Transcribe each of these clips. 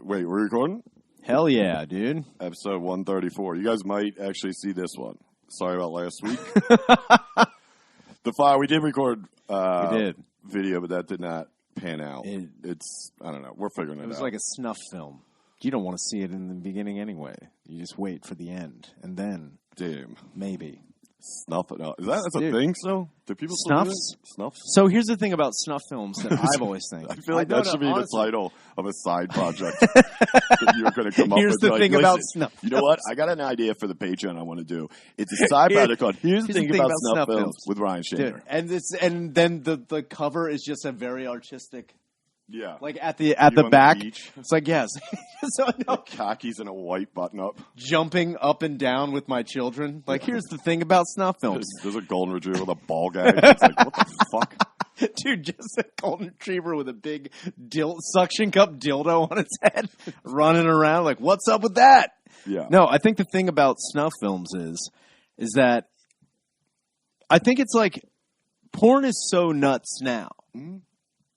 Wait, we're recording? Hell yeah, dude. Episode 134. You guys might actually see this one. Sorry about last week. The file, we did record We did. video, but that did not pan out. It's, I don't know. We're figuring it out. It was like a snuff film. You don't want to see it in the beginning anyway. You just wait for the end. And then, Damn. maybe. Snuff it out. That's a thing, so? Do people still do Snuffs? it? Snuffs? So here's the thing about snuff films that I've always think. I feel like that should be honestly, the title of a side project that you're going to come up with. Here's the Like, thing listen, about snuff. You know what? I got an idea for the Patreon I want to do. It's a side project called Here's the thing about snuff films with Ryan Shaner. Dude, and then the cover is just a very artistic. Yeah. Like at the You on the back, beach? it's like yes, so no, Khakis and a white button-up. jumping up and down with my children. Like here's the thing about snuff films, There's a golden retriever with a ball gag. It's like, what the fuck? dude. Just a golden retriever with a big suction cup dildo on its head, running around. Like what's up with that? Yeah. No, I think the thing about snuff films is that I think it's like porn is so nuts now. Mm-hmm.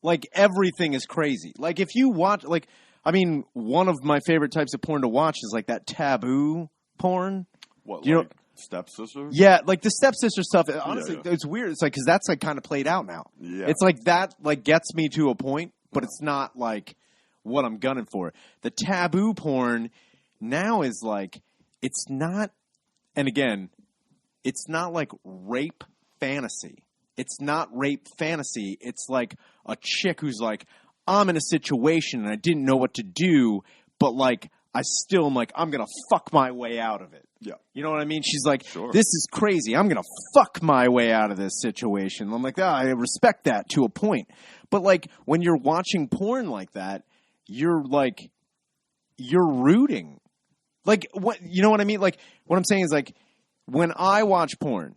Like everything is crazy. Like if you watch, like I mean, one of my favorite types of porn to watch is like that taboo porn. What, You like stepsister? Yeah, like the stepsister stuff. Honestly, yeah. it's weird. It's like because that's like kind of played out now. Yeah. It's like that like gets me to a point, but it's not like what I'm gunning for. The taboo porn now is like it's not, and again, it's not like rape fantasy. It's not rape fantasy. It's like a chick who's like, I'm in a situation and I didn't know what to do, but like I still am like, I'm gonna fuck my way out of it. Yeah. You know what I mean? She's like, Sure. this is crazy. I'm going to fuck my way out of this situation. I'm like, I respect that to a point. But like when you're watching porn like that, you're rooting. Like what, you know what I mean? Like what I'm saying is like when I watch porn,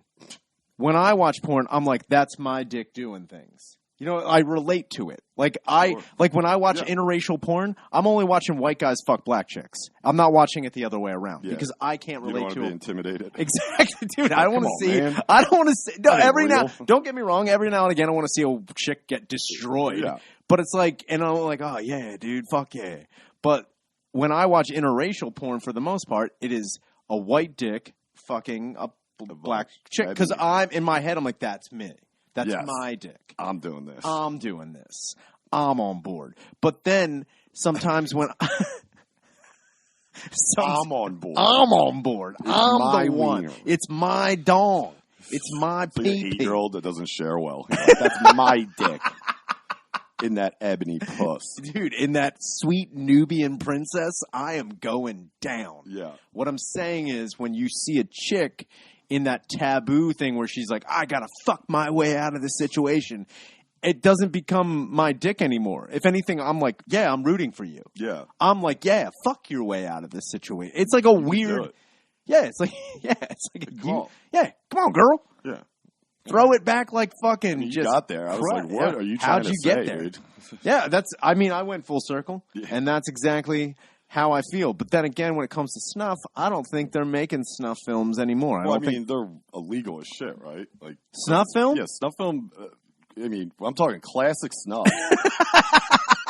I'm like, that's my dick doing things. You know, I relate to it. Like like when I watch interracial porn, I'm only watching white guys fuck black chicks. I'm not watching it the other way around because I can't relate to to be it. intimidated. Exactly, dude. I don't want to see. Man. I don't want to see. No, That ain't every now. real. Don't get me wrong. Every now and again, I want to see a chick get destroyed. Yeah. But it's like, and I'm like, oh yeah, dude, fuck yeah. But when I watch interracial porn, for the most part, it is a white dick fucking a black chick. Because I'm in my head, I'm like, that's me. That's my dick. I'm doing this. I'm doing this. I'm on board. But then sometimes when I'm on board. I'm on board. I'm my the one. wiener. It's my dong. It's my It's like an pee-pee. 8-year-old that doesn't share well. You're like, that's my dick. In that ebony puss. Dude, in that sweet Nubian princess, I am going down. Yeah. What I'm saying is when you see a chick in that taboo thing where she's like, I gotta fuck my way out of this situation, it doesn't become my dick anymore. If anything, I'm like, yeah, I'm rooting for you. Yeah. I'm like, yeah, fuck your way out of this situation. It's like a do weird, it. yeah, it's like, yeah, it's like a, Come on. yeah, come on, girl. Yeah. Throw it back like fucking You just got there. I was crush. like, what Yeah. are you trying How'd to you say, get there? dude? Yeah, I went full circle, Yeah. and that's exactly how I feel. But then again, when it comes to snuff, I don't think they're making snuff films anymore. Well, I don't mean, think they're illegal as shit, right? Like snuff film. Yeah, snuff film. I mean, I'm talking classic snuff.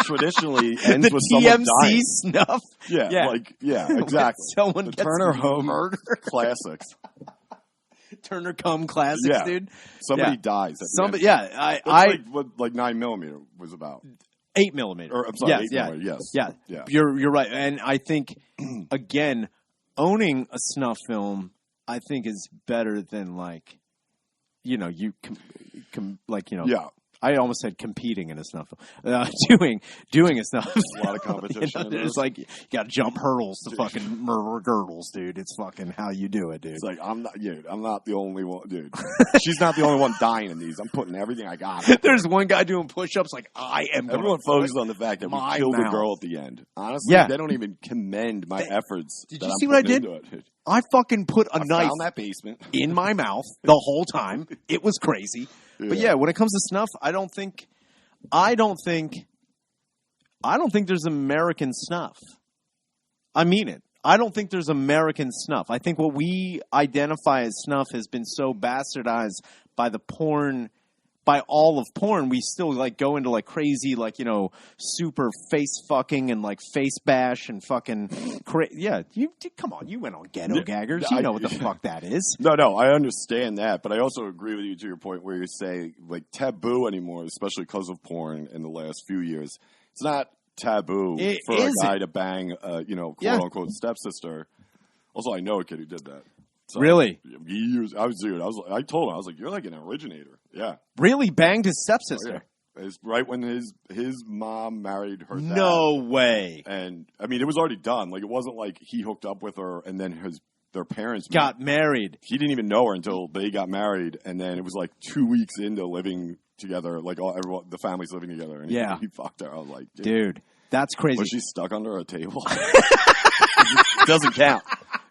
Traditionally ends The with someone TMC dying. snuff. Yeah, exactly. Someone The gets Turner Home murdered. classics. Turner Cum classics, Yeah. dude. Somebody Yeah. dies. At the Somebody, end. yeah, That's I like what 9mm was about. 8mm. Or I'm sorry, yes, 8mm. Yes. yeah. You're right, and I think again, owning a snuff film, I think is better than like, you know, like you know, Yeah. I almost said competing in a snuff film. Doing a snuff film. A lot of competition. in It's this. like you got to jump hurdles to fucking murder girdles, dude. It's fucking how you do it, dude. It's like I'm not the only one, dude. She's not the only one dying in these. I'm putting everything I got. There's one guy doing push-ups like I am. Everyone gonna focuses on the fact that we my killed the mouth. girl at the end. Honestly, Yeah. they don't even commend my efforts. Did that you I'm see what I putting did? into it. I fucking put a I knife found that basement. in my mouth the whole time. It was crazy. But yeah, when it comes to snuff, I don't think there's American snuff. I mean it. I don't think there's American snuff. I think what we identify as snuff has been so bastardized by the porn by all of porn, we still like go into like crazy, like, you know, super face fucking and like face bash and fucking come on, you went on Ghetto Gaggers, you know what the fuck that is. No, I understand that, but I also agree with you to your point where you say like taboo anymore, especially because of porn in the last few years. It's not taboo for a guy to bang, you know, quote unquote stepsister. Also, I know a kid who did that. So, really? Years. I told him, I was like, you're like an originator. Yeah. Really banged his stepsister? Oh, yeah. It's right when his mom married her dad. No way. And I mean, it was already done. Like, it wasn't like he hooked up with her and then their parents got married. He didn't even know her until they got married, and then it was like 2 weeks into living together, like everyone, the family's living together, and he fucked her. I was like, dude, that's crazy. Was she stuck under a table? It doesn't count.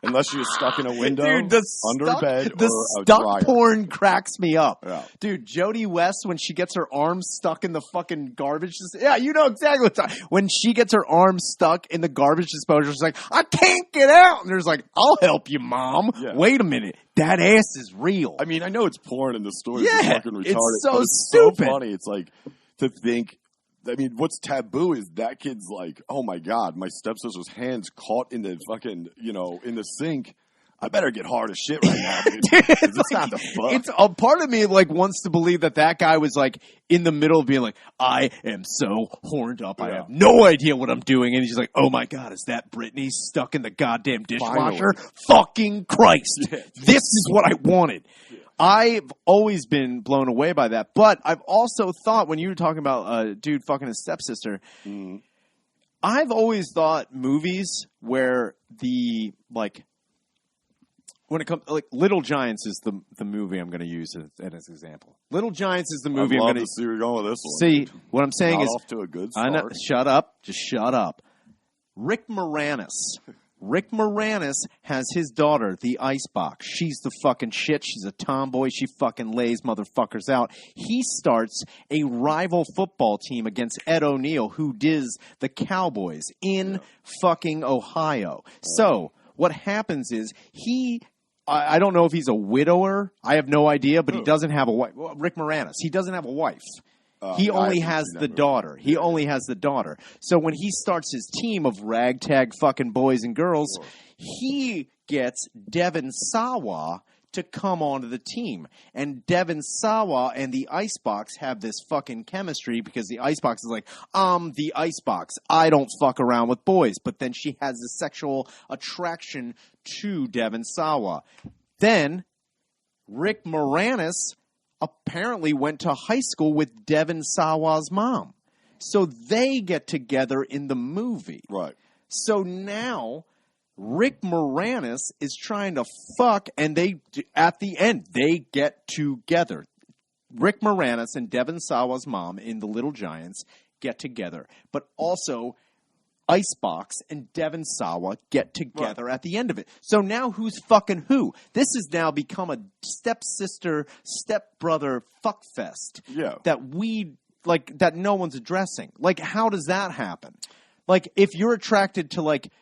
Unless she was stuck in a window, under a bed, or a stuck dryer. porn cracks me up. Yeah. Dude, Jodie West, when she gets her arms stuck in the fucking garbage you know exactly what's up. When she gets her arms stuck in the garbage disposal, she's like, I can't get out. And there's like, I'll help you, Mom. Yeah. Wait a minute. That ass is real. I mean, I know it's porn and the story is fucking retarded. It's so but it's stupid. So funny. It's like to think. I mean, what's taboo is that kid's like, oh my God, my stepsister's hands caught in the fucking, you know, in the sink. I better get hard as shit right now, dude. It's not the fuck. It's a part of me like wants to believe that guy was like in the middle of being like, I am so horned up. I have no idea what I'm doing. And he's like, oh my God, is that Britney stuck in the goddamn dishwasher? Finally. Fucking Christ. This is what I wanted. I've always been blown away by that, but I've also thought when you were talking about a dude fucking his stepsister, I've always thought movies where the like when it comes like Little Giants is the movie I'm going to use as an example. Little Giants is the movie I'm going to see where you're going with this one. See, what I'm saying Not is off to a good start. I know, shut up, just shut up. Rick Moranis. Rick Moranis has his daughter, the Icebox. She's the fucking shit. She's a tomboy. She fucking lays motherfuckers out. He starts a rival football team against Ed O'Neill, who does the Cowboys in fucking Ohio. So what happens is I don't know if he's a widower. I have no idea, but he doesn't have a wife. Well, Rick Moranis. He doesn't have a wife. He only has the daughter. He only has the daughter. So when he starts his team of ragtag fucking boys and girls, he gets Devin Sawa to come onto the team. And Devin Sawa and the Icebox have this fucking chemistry because the Icebox is like, I'm the Icebox. I don't fuck around with boys. But then she has a sexual attraction to Devin Sawa. Then Rick Moranis apparently went to high school with Devin Sawa's mom. So they get together in the movie. Right. So now Rick Moranis is trying to fuck, and at the end, they get together. Rick Moranis and Devin Sawa's mom in The Little Giants get together. But also Icebox and Devin Sawa get together at the end of it. So now who's fucking who? This has now become a stepsister, stepbrother fuckfest. Yeah. That no one's addressing. Like, how does that happen? Like, if you're attracted to, like,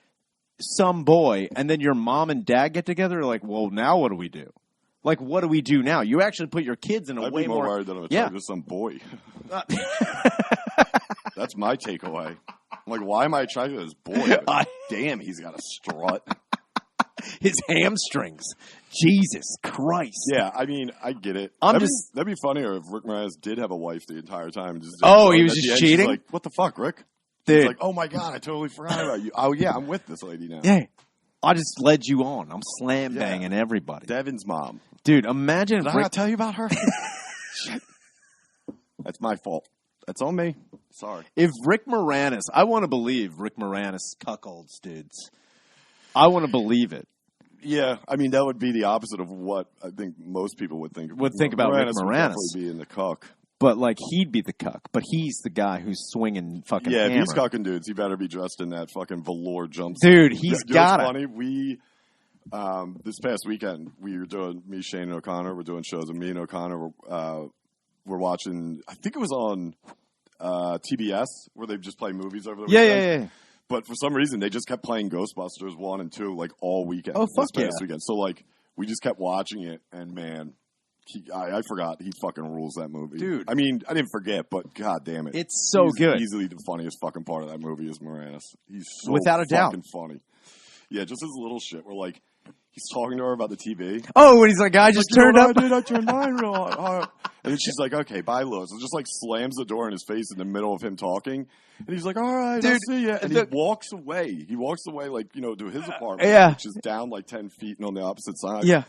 some boy and then your mom and dad get together, like, well, now what do we do? Like, what do we do now? You actually put your kids in a I'd way be more worried than I'm attracted to some boy. That's my takeaway. I'm like, why am I attracted to this boy? Damn, he's got a strut. His hamstrings. Jesus Christ. Yeah, I mean, I get it. That'd be funnier if Rick Moranis did have a wife the entire time. He was just cheating? Like, what the fuck, Rick? Dude. He's like, oh my God, I totally forgot about you. Oh yeah, I'm with this lady now. Yeah. I just led you on. I'm slam banging everybody. Devin's mom. Dude, imagine Did I not tell you about her? Shit. That's my fault. That's on me. Sorry. If Rick Moranis, I want to believe Rick Moranis cuckolds dudes. I want to believe it. Yeah, I mean that would be the opposite of what I think most people would think. Think about Rick Moranis. Would definitely be in the cuck. But like he'd be the cuck, but he's the guy who's swinging fucking. Yeah, hammer. if he's cucking dudes, he better be dressed in that fucking velour jumpsuit. Dude, he's got it. Funny, we this past weekend we were doing Shane and O'Connor. We're doing shows, and me and O'Connor we're watching. I think it was on TBS where they just play movies over the weekend. Yeah. But for some reason, they just kept playing Ghostbusters 1 and 2 like all weekend. Oh, fuck this past weekend. So like we just kept watching it, and man, I forgot. He fucking rules that movie. Dude. I mean, I didn't forget, but god damn it. It's so good. Easily the funniest fucking part of that movie is Moranis. He's so without a doubt funny. Yeah, just his little shit where, like, he's talking to her about the TV. Oh, when he's like, I just turned up. I turned mine real hard. And then she's like, okay, bye, Lewis. And just, like, slams the door in his face in the middle of him talking. And he's like, all right, I'll see ya. And he walks away. He walks away, like, you know, to his apartment, which is down, like, 10 feet and on the opposite side. Yeah.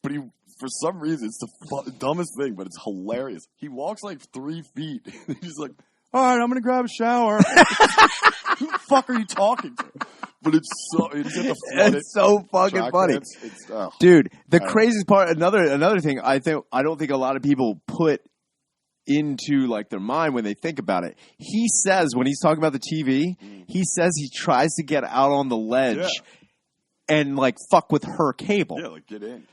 But he, for some reason, it's the dumbest thing, but it's hilarious. He walks, like, 3 feet. And he's like, all right, I'm going to grab a shower. Who the fuck are you talking to? But it's so fucking funny. Dude, the craziest part, another thing I don't think a lot of people put into like their mind when they think about it. He says when he's talking about the TV, he says he tries to get out on the ledge and like fuck with her cable. Yeah, like get in.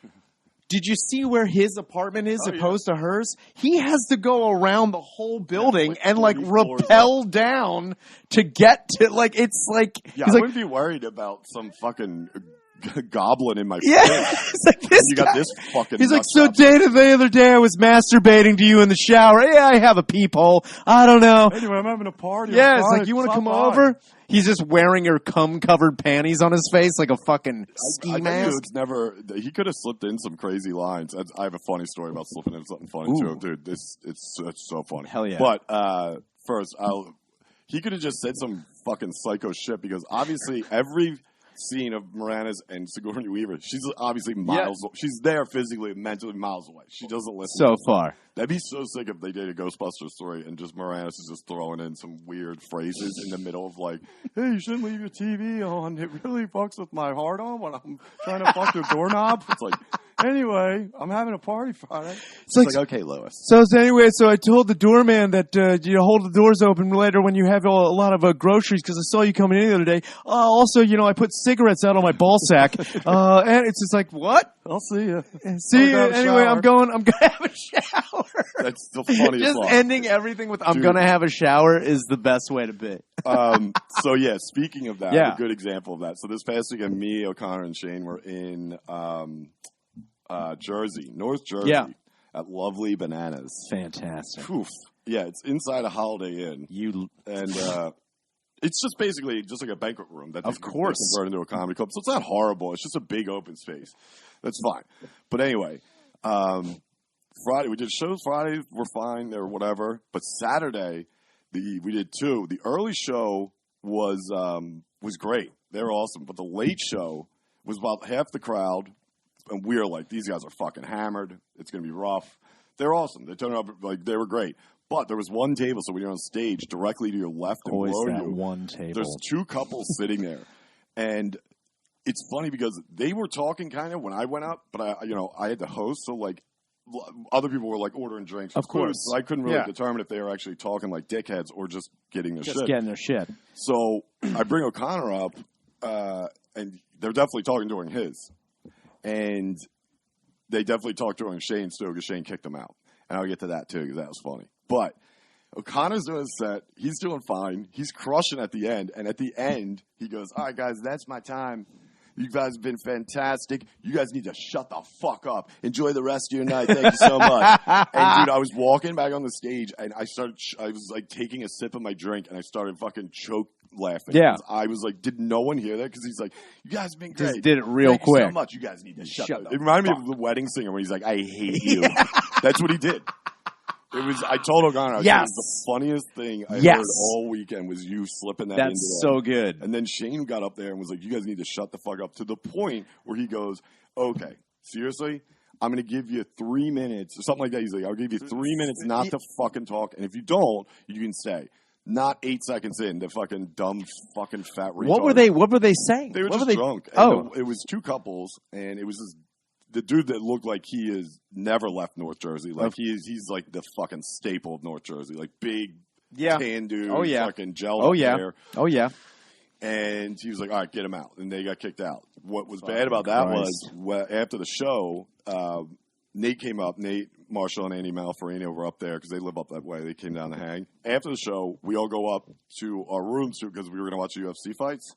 Did you see where his apartment is opposed to hers? He has to go around the whole building and like rappel down to get to like it's like. Yeah, I wouldn't be worried about some fucking goblin in my face. It's like this you got this fucking. He's like, so Dana, the other day I was masturbating to you in the shower. Yeah, I have a peephole. I don't know. Anyway, I'm having a party. Yeah, it's like, you want to come over? He's just wearing her cum-covered panties on his face like a fucking ski mask. He could have slipped in some crazy lines. I have a funny story about slipping in something funny too, dude. It's so funny. Hell yeah! But first, he could have just said some fucking psycho shit because obviously every scene of Moranis and Sigourney Weaver, she's obviously miles. She's there physically, mentally miles away. She doesn't listen. So far, that'd be so sick if they did a Ghostbusters story and just Moranis is just throwing in some weird phrases in the middle of like, "Hey, you shouldn't leave your TV on. It really fucks with my heart on when I'm trying to fuck your doorknob." It's like, anyway, I'm having a party Friday. It's like okay, Lois. So I told the doorman that you hold the doors open later when you have a lot of groceries because I saw you coming in the other day. Also, I put cigarettes out on my ball sack, and it's just like, what? I'll see you. See you anyway. I'm gonna have a shower. That's the funniest. Just line. ending everything with "I'm gonna have a shower" is the best way to be. So yeah, speaking of that, a good example of that. So this past weekend, me, O'Connor, and Shane were in Jersey, North Jersey, at Lovely Bananas. Fantastic. Oof. Yeah, it's inside a Holiday Inn. It's just basically just like a banquet room that they convert into a comedy club. So it's not horrible. It's just a big open space. That's fine. But anyway, Friday we did shows. Friday were fine. They were whatever. But Saturday, we did two. The early show was great. They were awesome. But the late show was about half the crowd. And we were like, these guys are fucking hammered. It's going to be rough. They're awesome. They turned up like they were great. But there was one table, so when you're on stage, directly to your left and below you, one table. There's two couples sitting there, and it's funny because they were talking kind of when I went up, but I had to host, so like other people were like ordering drinks, of course. So I couldn't really determine if they were actually talking like dickheads or just getting their shit. So I bring O'Connor up, and they're definitely talking during his. And they definitely talked during Shane's too because Shane kicked them out. And I'll get to that too because that was funny. But O'Connor's doing his set. He's doing fine. He's crushing at the end. And at the end, he goes, all right, guys, that's my time. You guys have been fantastic. You guys need to shut the fuck up. Enjoy the rest of your night. Thank you so much. And, dude, I was walking back on the stage, and I was, like, taking a sip of my drink, and I started fucking laughing. Yeah. I was like, did no one hear that? Because he's like, you guys have been great. Just did it real Thank quick. You so much. You guys need to shut up. It reminded me of the wedding singer when he's like, I hate you. That's what he did. I told O'Connor, it was the funniest thing I heard all weekend was you slipping that into That's so good. And then Shane got up there and was like, you guys need to shut the fuck up, to the point where he goes, okay, seriously? I'm going to give you 3 minutes or something like that. He's like, I'll give you 3 minutes not to fucking talk. And if you don't, you can stay. Not 8 seconds in, the fucking dumb fucking fat retard. What were they saying? They were just drunk. And it was two couples, and it was this the dude that looked like he has never left North Jersey. Like he's like the fucking staple of North Jersey. Like big tan dude, fucking gel hair. Oh yeah. And he was like, all right, get him out. And they got kicked out. What was bad about that was after the show, Nate came up. Nate, Marshall, and Andy Malfarino were up there because they live up that way. They came down to hang. After the show, we all go up to our rooms because we were going to watch the UFC fights.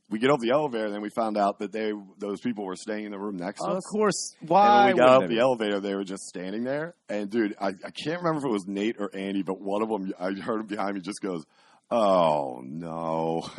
we get off the elevator, and then we found out that those people were staying in the room next to us. Of course. Why? And when we got off the elevator, they were just standing there. And, dude, I can't remember if it was Nate or Andy, but one of them, I heard him behind me just goes, "Oh, no."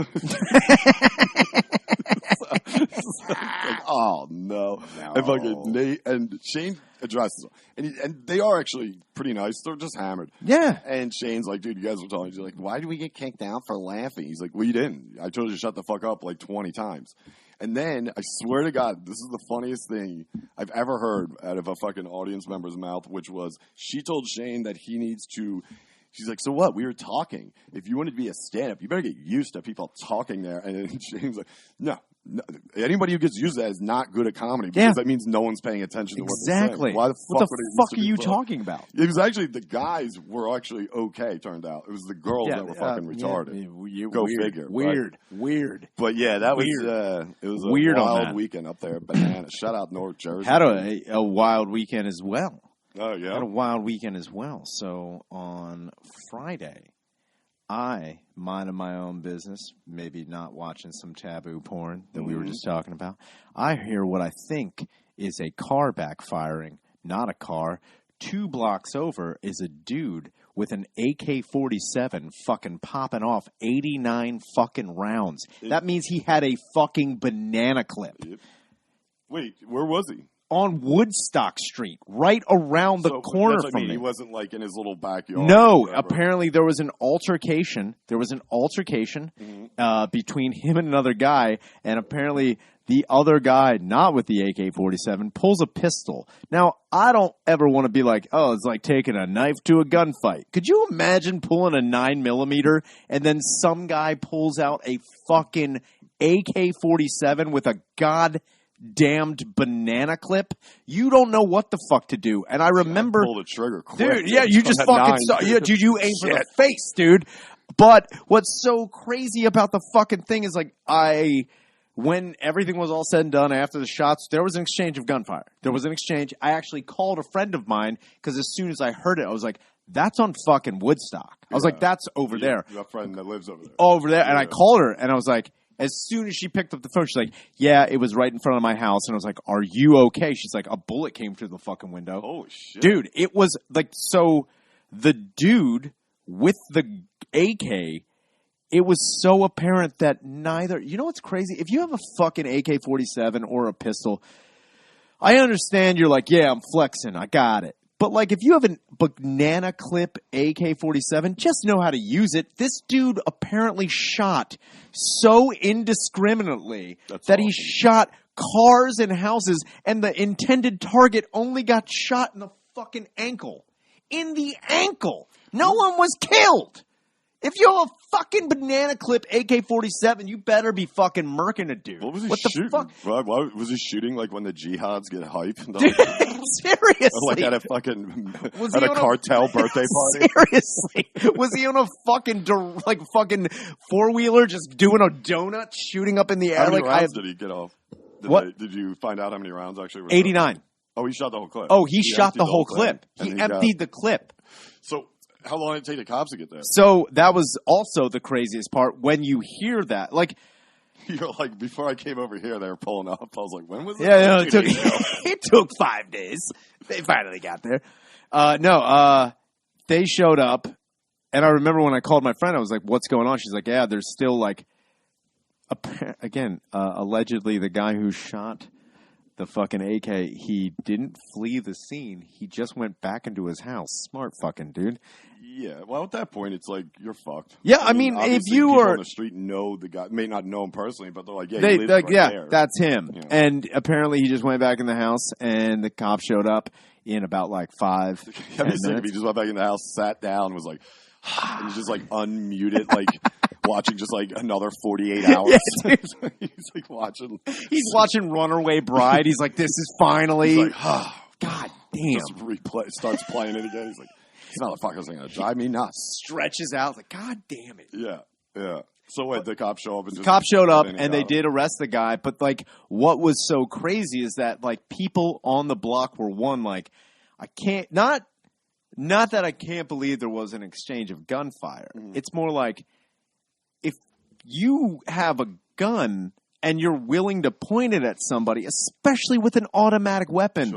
Like, oh, no. And fucking Nate and Shane addresses them. And they are actually pretty nice. They're just hammered. Yeah. And Shane's like, dude, you guys were telling me. He's like, why did we get kicked out for laughing? He's like, well, you didn't. I told you to shut the fuck up like 20 times. And then, I swear to God, this is the funniest thing I've ever heard out of a fucking audience member's mouth, which was, she told Shane that he needs to... She's like, so what? We were talking. If you want to be a stand-up, you better get used to people talking there. And then Shane's like, no. Anybody who gets used to that is not good at comedy because that means no one's paying attention to what they're saying. Why the fuck are you talking about? It was actually the guys were actually okay. Turned out it was the girls that were fucking retarded. Go figure. Weird. But yeah, that was it was a weird wild weekend up there. Banana. Shout out North Jersey. Had a wild weekend as well. Oh yeah, had a wild weekend as well. So on Friday, I minded my own business, maybe not watching some taboo porn that we were just talking about. I hear what I think is a car backfiring, not a car. 2 blocks over is a dude with an AK-47 fucking popping off 89 fucking rounds. That means he had a fucking banana clip. Wait, where was he? On Woodstock Street, right around the corner from me. He wasn't like in his little backyard. No, apparently there was an altercation. Between him and another guy, and apparently the other guy, not with the AK-47, pulls a pistol. Now, I don't ever want to be like, oh, it's like taking a knife to a gunfight. Could you imagine pulling a 9mm and then some guy pulls out a fucking AK-47 with a damned banana clip? You don't know what the fuck to do. And I remember, pull the trigger quick, dude. Yeah, you just fucking dude. You aim for the face, dude. But what's so crazy about the fucking thing is, like, when everything was all said and done after the shots, there was an exchange of gunfire. There was an exchange. I actually called a friend of mine because as soon as I heard it, I was like, that's on fucking Woodstock. I was like, that's over there. Your friend that lives over there. Over there. And I called her and I was like, as soon as she picked up the phone, she's like, yeah, it was right in front of my house. And I was like, are you okay? She's like, a bullet came through the fucking window. Oh, shit. Dude, it was like, so the dude with the AK, it was so apparent that neither, you know what's crazy? If you have a fucking AK-47 or a pistol, I understand you're like, yeah, I'm flexing. I got it. But, like, if you have a banana clip AK-47, just know how to use it. This dude apparently shot so indiscriminately he shot cars and houses, and the intended target only got shot in the fucking ankle. In the ankle! No one was killed! If you have a fucking banana clip AK-47, you better be fucking murking a dude. What was he shooting? The fuck? Why was he shooting like when the jihads get hype? Dude, seriously. Like at a fucking cartel birthday party? Seriously. Was he on a fucking four-wheeler just doing a donut shooting up in the air? How many rounds did he get off? Did you find out how many rounds actually were 89. Oh, he shot the whole clip. Oh, he shot the whole clip. He emptied the clip. So how long did it take the cops to get there? So that was also the craziest part. When you hear that, like, you're like, before I came over here, they were pulling up. I was like, when was it? Yeah, it took 5 days. They finally got there. They showed up, and I remember when I called my friend, I was like, what's going on? She's like, yeah, there's still, like, allegedly the guy who shot the fucking AK, he didn't flee the scene. He just went back into his house. Smart fucking dude. Yeah, well, at that point, it's like, you're fucked. Yeah, I mean if you were on the street, know the guy, may not know him personally, but they're like, yeah, there. That's him. Yeah. And apparently, he just went back in the house, and the cop showed up in about like 5 minutes. If he just went back in the house, sat down, and was like, and he's just like unmuted, like watching just like another 48 hours. Yeah, he's like watching. He's watching Runaway Bride. He's like, this is finally. He's like, oh, God damn. Just starts playing it again. He's like, this motherfucker's going to drive me nuts. Stretches out. Like, God damn it. Yeah. So wait, the cops show up and cops showed up and they did arrest the guy. But like, what was so crazy is that like people on the block were like, I can't not that I can't believe there was an exchange of gunfire. Mm-hmm. It's more like, if you have a gun, and you're willing to point it at somebody, especially with an automatic weapon,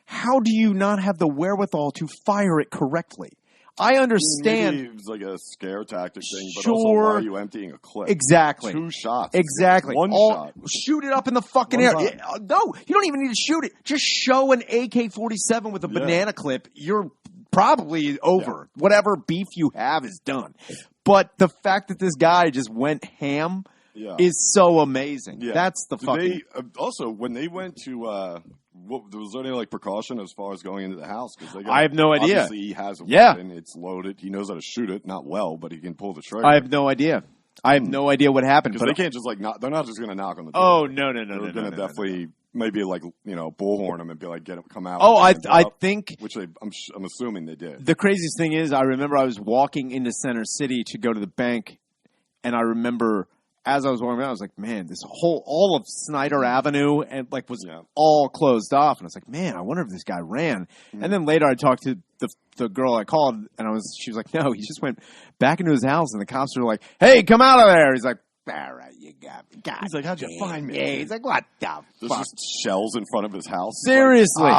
how do you not have the wherewithal to fire it correctly? I understand. Maybe it was like a scare tactic thing, but also why are you emptying a clip? Exactly. 2 shots. Exactly. One shot. Shoot it up in the fucking air. No, you don't even need to shoot it. Just show an AK-47 with a banana clip. You're probably over. Yeah. Whatever beef you have is done. But the fact that this guy just went ham is so amazing. Yeah. That's the fucking... also, when they went to... was there any like precaution as far as going into the house? I have no idea. Obviously, he has a weapon. It's loaded. He knows how to shoot it. Not well, but he can pull the trigger. I have no idea. I have no idea what happened. Because they can't just knock. They're not just going to knock on the door. Oh no! They're going to definitely maybe like bullhorn him and be like, get him, come out. Oh, I think which I'm assuming they did. The craziest thing is, I remember I was walking into Center City to go to the bank, and I remember. As I was walking around, I was like, man, all of Snyder Avenue and was all closed off. And I was like, man, I wonder if this guy ran. Mm-hmm. And then later I talked to the girl I called, and she was like, no, he just went back into his house, and the cops were like, hey, come out of there. He's like, all right, you got me. God, he's like, how'd you find me? Yeah, he's like, what the fuck? There's just shells in front of his house. Seriously.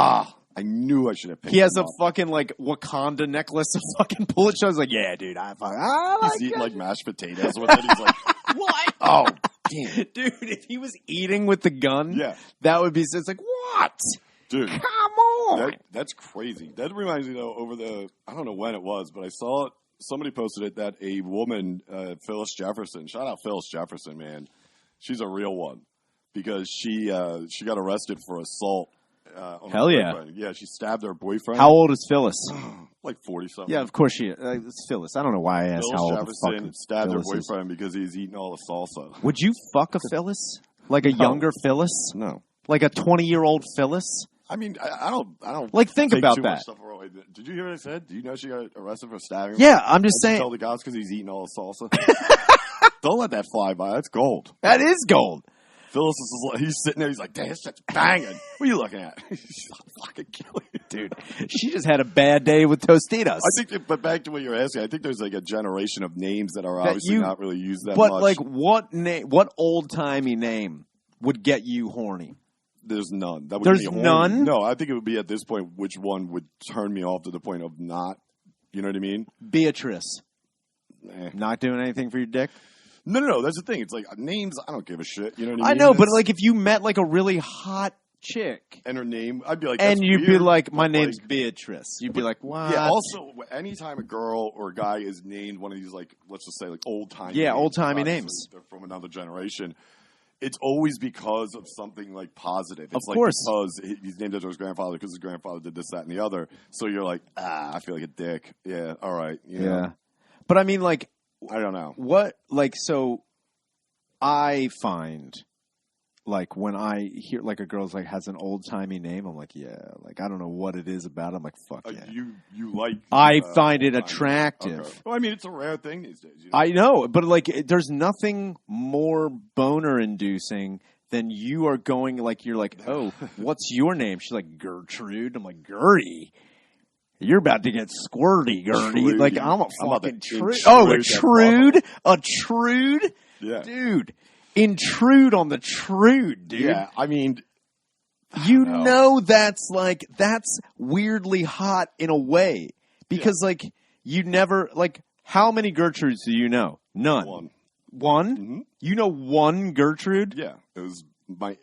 I knew I should have picked He has him a fucking Wakanda necklace of fucking bullet shells. Like, yeah, dude, he's eating mashed potatoes with it. He's like, what? Oh, damn. Dude, if he was eating with the gun, that would be, it's like, what? Dude. Come on. That's crazy. That reminds me, though, I don't know when it was, but I saw it, somebody posted it that a woman, Phyllis Jefferson, shout out Phyllis Jefferson, man. She's a real one because she got arrested for assault. Hell yeah. Boyfriend. Yeah, she stabbed her boyfriend. How old is Phyllis? Like 40-something. Yeah, of course she is. It's Phyllis. I don't know why I asked how old Phyllis Jefferson stabbed her boyfriend because he's eating all the salsa. Would you fuck a Phyllis? Like a younger Phyllis? No. Like a 20-year-old Phyllis? I mean, I don't. Like, think about that. Did you hear what I said? Do you know she got arrested for stabbing? Yeah, I'm just saying. Tell the cops because he's eating all the salsa. Don't let that fly by. That's gold. That is gold. Phyllis he's sitting there. He's like, "Damn, this shit's banging." What are you looking at? She's fucking killing it, dude. She just had a bad day with Tostitos. I think, but back to what you're asking, I think there's like a generation of names that are obviously not really used that much. But like, what old timey name would get you horny? There's none. There's none? No, I think it would be at this point which one would turn me off to the point of not. You know what I mean? Beatrice. Not doing anything for your dick? No. That's the thing. It's like names. I don't give a shit. You know what I mean? I know, but like if you met like a really hot chick and her name, I'd be like, and you'd weird, be like, my name's Beatrice. You'd be like, what? Yeah. Also, anytime a girl or a guy is named one of these, like, let's just say, like old timey. Yeah, old timey names. They're from another generation. It's always because of something like positive. It's of course. Because he's named after his grandfather because his grandfather did this, that, and the other. So you're like, I feel like a dick. Yeah. All right. You know? But I mean, like, I don't know. What, like, so I find, like, when I hear, like, a girl's, like, has an old-timey name, I'm like, yeah, like, I don't know what it is about it. I'm like, fuck yeah. You like... I find it attractive. Okay. Well, I mean, it's a rare thing these days. I know, but, like, there's nothing more boner-inducing than you are going, like, you're like, oh, what's your name? She's like, Gertrude. I'm like, Gertie. You're about to get squirty, Gertie. Trudy. Like, I'm a fucking Trude. Oh, a Trude? A Trude? Yeah. Dude. Intrude on the Trude, dude. Yeah, I mean... You know that's weirdly hot in a way. Because, like, you never... Like, how many Gertrudes do you know? None. One? Mm-hmm. You know one Gertrude? Yeah. It was... My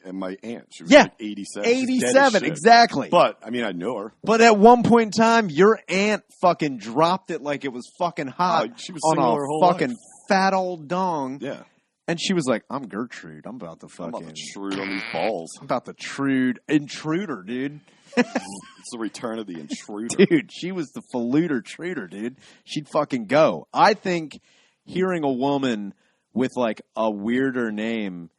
aunt, she was like 87. 87, exactly. But, I mean, I knew her. But at one point in time, your aunt fucking dropped it like it was fucking hot she was on her whole a fucking life. fat old dong. Yeah. And she was like, I'm Gertrude. I'm about to fucking... I'm about to Trude on these balls. I'm about to Trude. Intruder, dude. It's the return of the intruder. Dude, she was the faluter Truder, dude. She'd fucking go. I think hearing a woman with, like, a weirder name...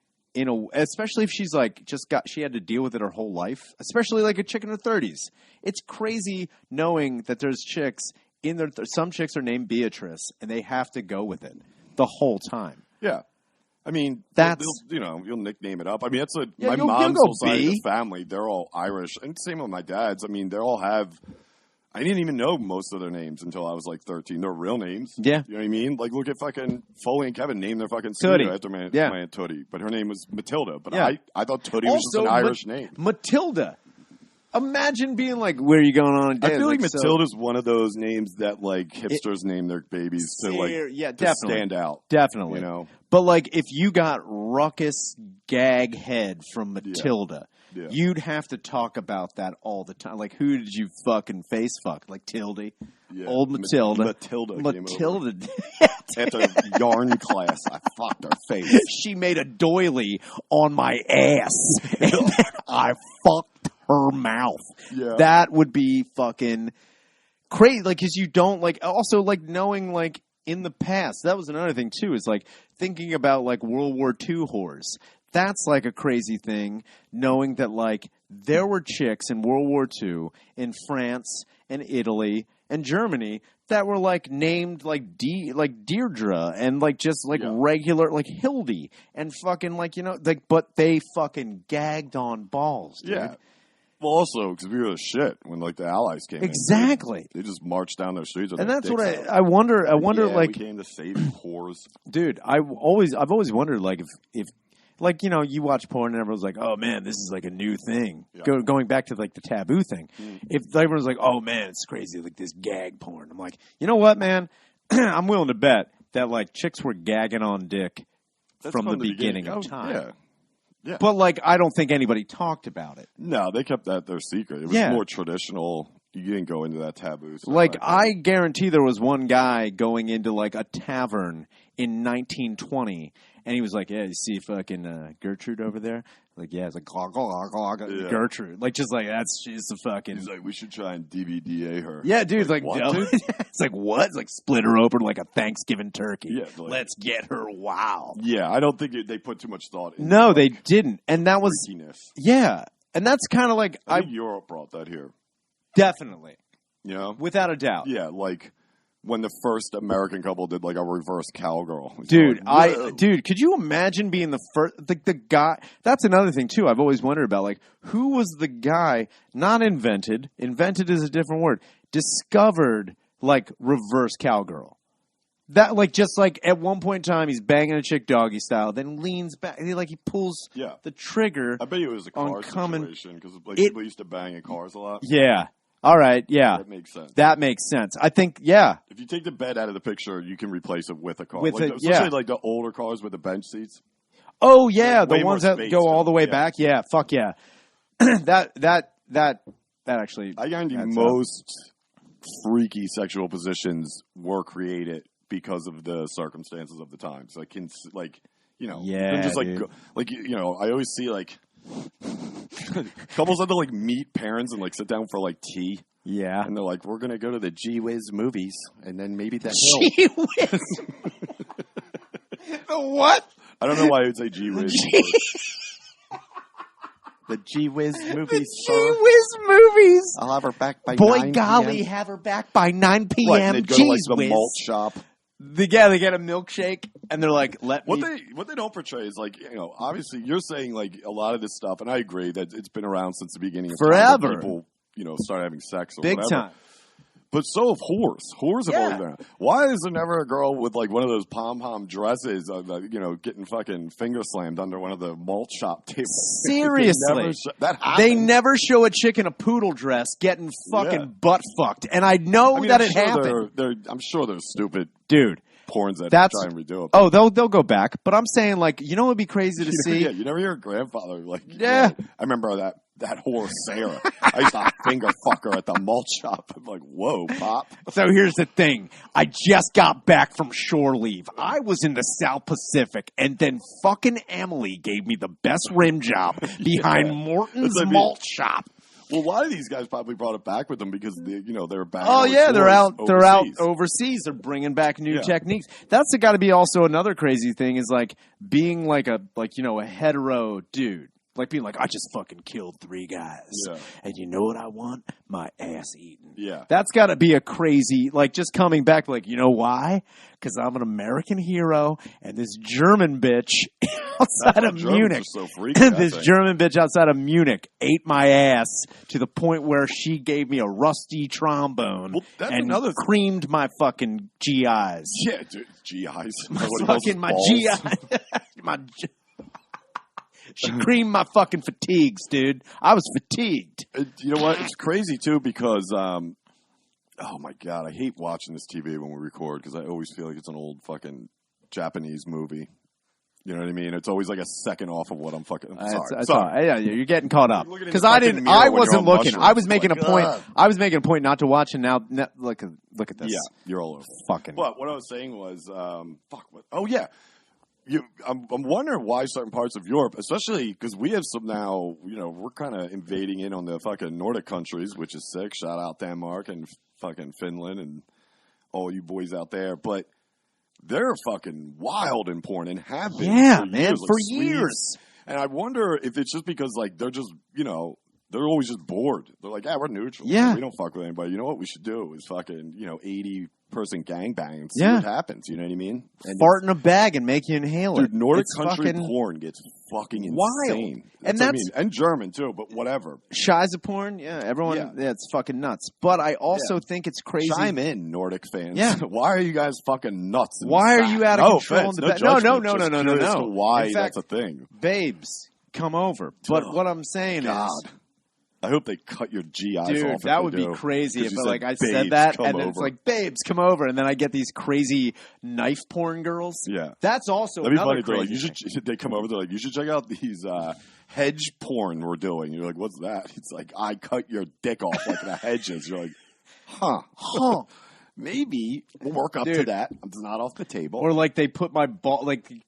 especially if she's like she had to deal with it her whole life, especially like a chick in her 30s. It's crazy knowing that there's chicks in their some chicks are named Beatrice and they have to go with it the whole time. Yeah. I mean, that's you'll nickname it up. I mean, that's my mom's whole side of the family. They're all Irish, and same with my dad's. I mean, they all have I didn't even know most of their names until I was like 13. They're real names. Yeah. You know what I mean? Like, look at fucking Foley and Kevin named their fucking Tootie. studio after my Aunt Tootie. But her name was Matilda. But I thought Tootie was just an Irish name. Matilda. Imagine being like, where are you going on a day? I feel like Matilda's one of those names that like hipsters name their babies to like to stand out. Definitely. You know? But like if you got Ruckus Gag Head from Matilda, you'd have to talk about that all the time. Like who did you fucking face fuck? Like Tildy. Yeah. Old Matilda. Matilda. After yarn class, I fucked her face. She made a doily on my ass. And then I fucked her mouth. Yeah. That would be fucking crazy. Like, cause you don't like, also like knowing like in the past, that was another thing too, is like thinking about like World War II whores. That's like a crazy thing, knowing that like there were chicks in World War II in France and Italy and Germany that were like named like Deirdre and like just like regular like Hildy and fucking like, you know, like, but they fucking gagged on balls, dude. Yeah. Well, also because we were the shit when like the Allies came. Exactly. They just marched down their streets, with and that's what out. I wonder. I wonder, like, we came to save whores, dude. I've always wondered, like, if like, you know, you watch porn and everyone's like, oh man, this is like a new thing. Yeah. Going back to like the taboo thing. If everyone's like, oh man, it's crazy, like this gag porn. I'm like, you know what, man? I'm willing to bet that like chicks were gagging on dick from the beginning of time. Yeah. Yeah. But like, I don't think anybody talked about it. No, they kept that their secret. It was more traditional. You didn't go into that taboo stuff. Like, I guarantee there was one guy going into like a tavern in 1920, and he was like, "Yeah, you see fucking Gertrude over there?" Like, yeah, it's like glog, glog, glog, Gertrude. Like, just like she's the fucking. He's like, we should try and DVD her. Yeah, dude. Like what, dude? It's like what? It's like split her open like a Thanksgiving turkey. Yeah, like, let's get her. Wow. Yeah, I don't think they put too much thought into. No, they didn't, and that was yeah, and that's kind of like I think Europe brought that here. Definitely. You know, without a doubt. Yeah, like. When the first American couple did like a reverse cowgirl, dude, could you imagine being the first, the guy? That's another thing too. I've always wondered about, like, who was the guy not invented is a different word, discovered like reverse cowgirl. That like just like at one point in time he's banging a chick doggy style, then leans back, he pulls the trigger. I bet it was a car situation because like people used to bang in cars a lot. Yeah. All right, yeah. That makes sense. That makes sense. I think, yeah. If you take the bed out of the picture, you can replace it with a car. Especially like the older cars with the bench seats. Oh, yeah, the ones that go all the way back. Yeah, fuck yeah. that actually. I guarantee most freaky sexual positions were created because of the circumstances of the times. Like, you know, just like, you know, I always see like. Couples have to like meet parents and like sit down for like tea. Yeah. And they're like, we're going to go to the Gee Whiz movies and then maybe the Gee Whiz. The what? I don't know why I would say Gee Whiz. The Gee Whiz movies. The Gee Whiz movies. I'll have her back by 9 p.m. Boy golly, have her back by 9 p.m. Right, they'd go to like the malt shop. They get a milkshake, and they're like, "What they don't portray is like, you know, obviously you're saying like a lot of this stuff, and I agree that it's been around since the beginning of forever. Time people, you know, start having sex or big whatever. Time. But so have whores. Whores have always been around. Why is there never a girl with like one of those pom-pom dresses, you know, getting fucking finger slammed under one of the malt shop tables? Seriously. That happens. They never show a chick in a poodle dress getting fucking butt fucked. And I know that it happened. I'm sure there's stupid porns that try and redo it. Oh, they'll go back. But I'm saying, like, you know what would be crazy to see? Yeah, you never hear a grandfather like, I remember that whore Sarah. I used to finger fuck her at the malt shop. I'm like, whoa, Pop. So here's the thing. I just got back from shore leave. I was in the South Pacific, and then fucking Emily gave me the best rim job behind Morton's malt shop. Well, a lot of these guys probably brought it back with them because they're back. Oh yeah, they're out overseas. They're bringing back new techniques. That's got to be also another crazy thing is like being like a hetero dude. Like being like, I just fucking killed 3 guys. Yeah. And you know what I want? My ass eaten. Yeah. That's got to be a crazy, like just coming back like, you know why? Because I'm an American hero and this German bitch outside of Munich. So freaky, this German bitch outside of Munich ate my ass to the point where she gave me a rusty trombone and creamed my fucking GIs. Yeah, dude, GIs. My GI. She creamed my fucking fatigues, dude. I was fatigued. You know what? It's crazy, too, because, oh, my God, I hate watching this TV when we record because I always feel like it's an old fucking Japanese movie. You know what I mean? It's always like a second off of what I'm fucking. Sorry. Yeah, you're getting caught up because I wasn't looking. I was making a point. I was making a point not to watch, and now look at this. Yeah, you're all over. Fucking. But what I was saying was, oh yeah. I'm wondering why certain parts of Europe, especially because we have some now, we're kind of invading in on the fucking Nordic countries, which is sick. Shout out Denmark and fucking Finland and all you boys out there. But they're fucking wild in porn and have been. Yeah, man, for years. And I wonder if it's just because, like, they're just, they're always just bored. They're like, we're neutral. Yeah. We don't fuck with anybody. You know what we should do is fucking, 80-person gangbang and see what happens. You know what I mean? And fart in a bag and make you inhale it. Dude, Nordic country porn gets fucking insane. Wild. And German, too, but whatever. Shiza porn, everyone, it's fucking nuts. But I also think it's crazy. Chime in, Nordic fans. Yeah. Why are you guys fucking nuts? Why are you out of control? No. Why in fact, that's a thing. Babes, come over. But what I'm saying is... I hope they cut your GIs off. Dude, that would be crazy if I said that and then it's like, babes, come over, and then I get these crazy knife porn girls. Yeah. That's also That'd be another funny. crazy thing. They come over, they're like, you should check out these hedge porn we're doing. You're like, what's that? It's like, I cut your dick off like the hedges. You're like, huh. Maybe we'll work up to that. It's not off the table. Or like they put my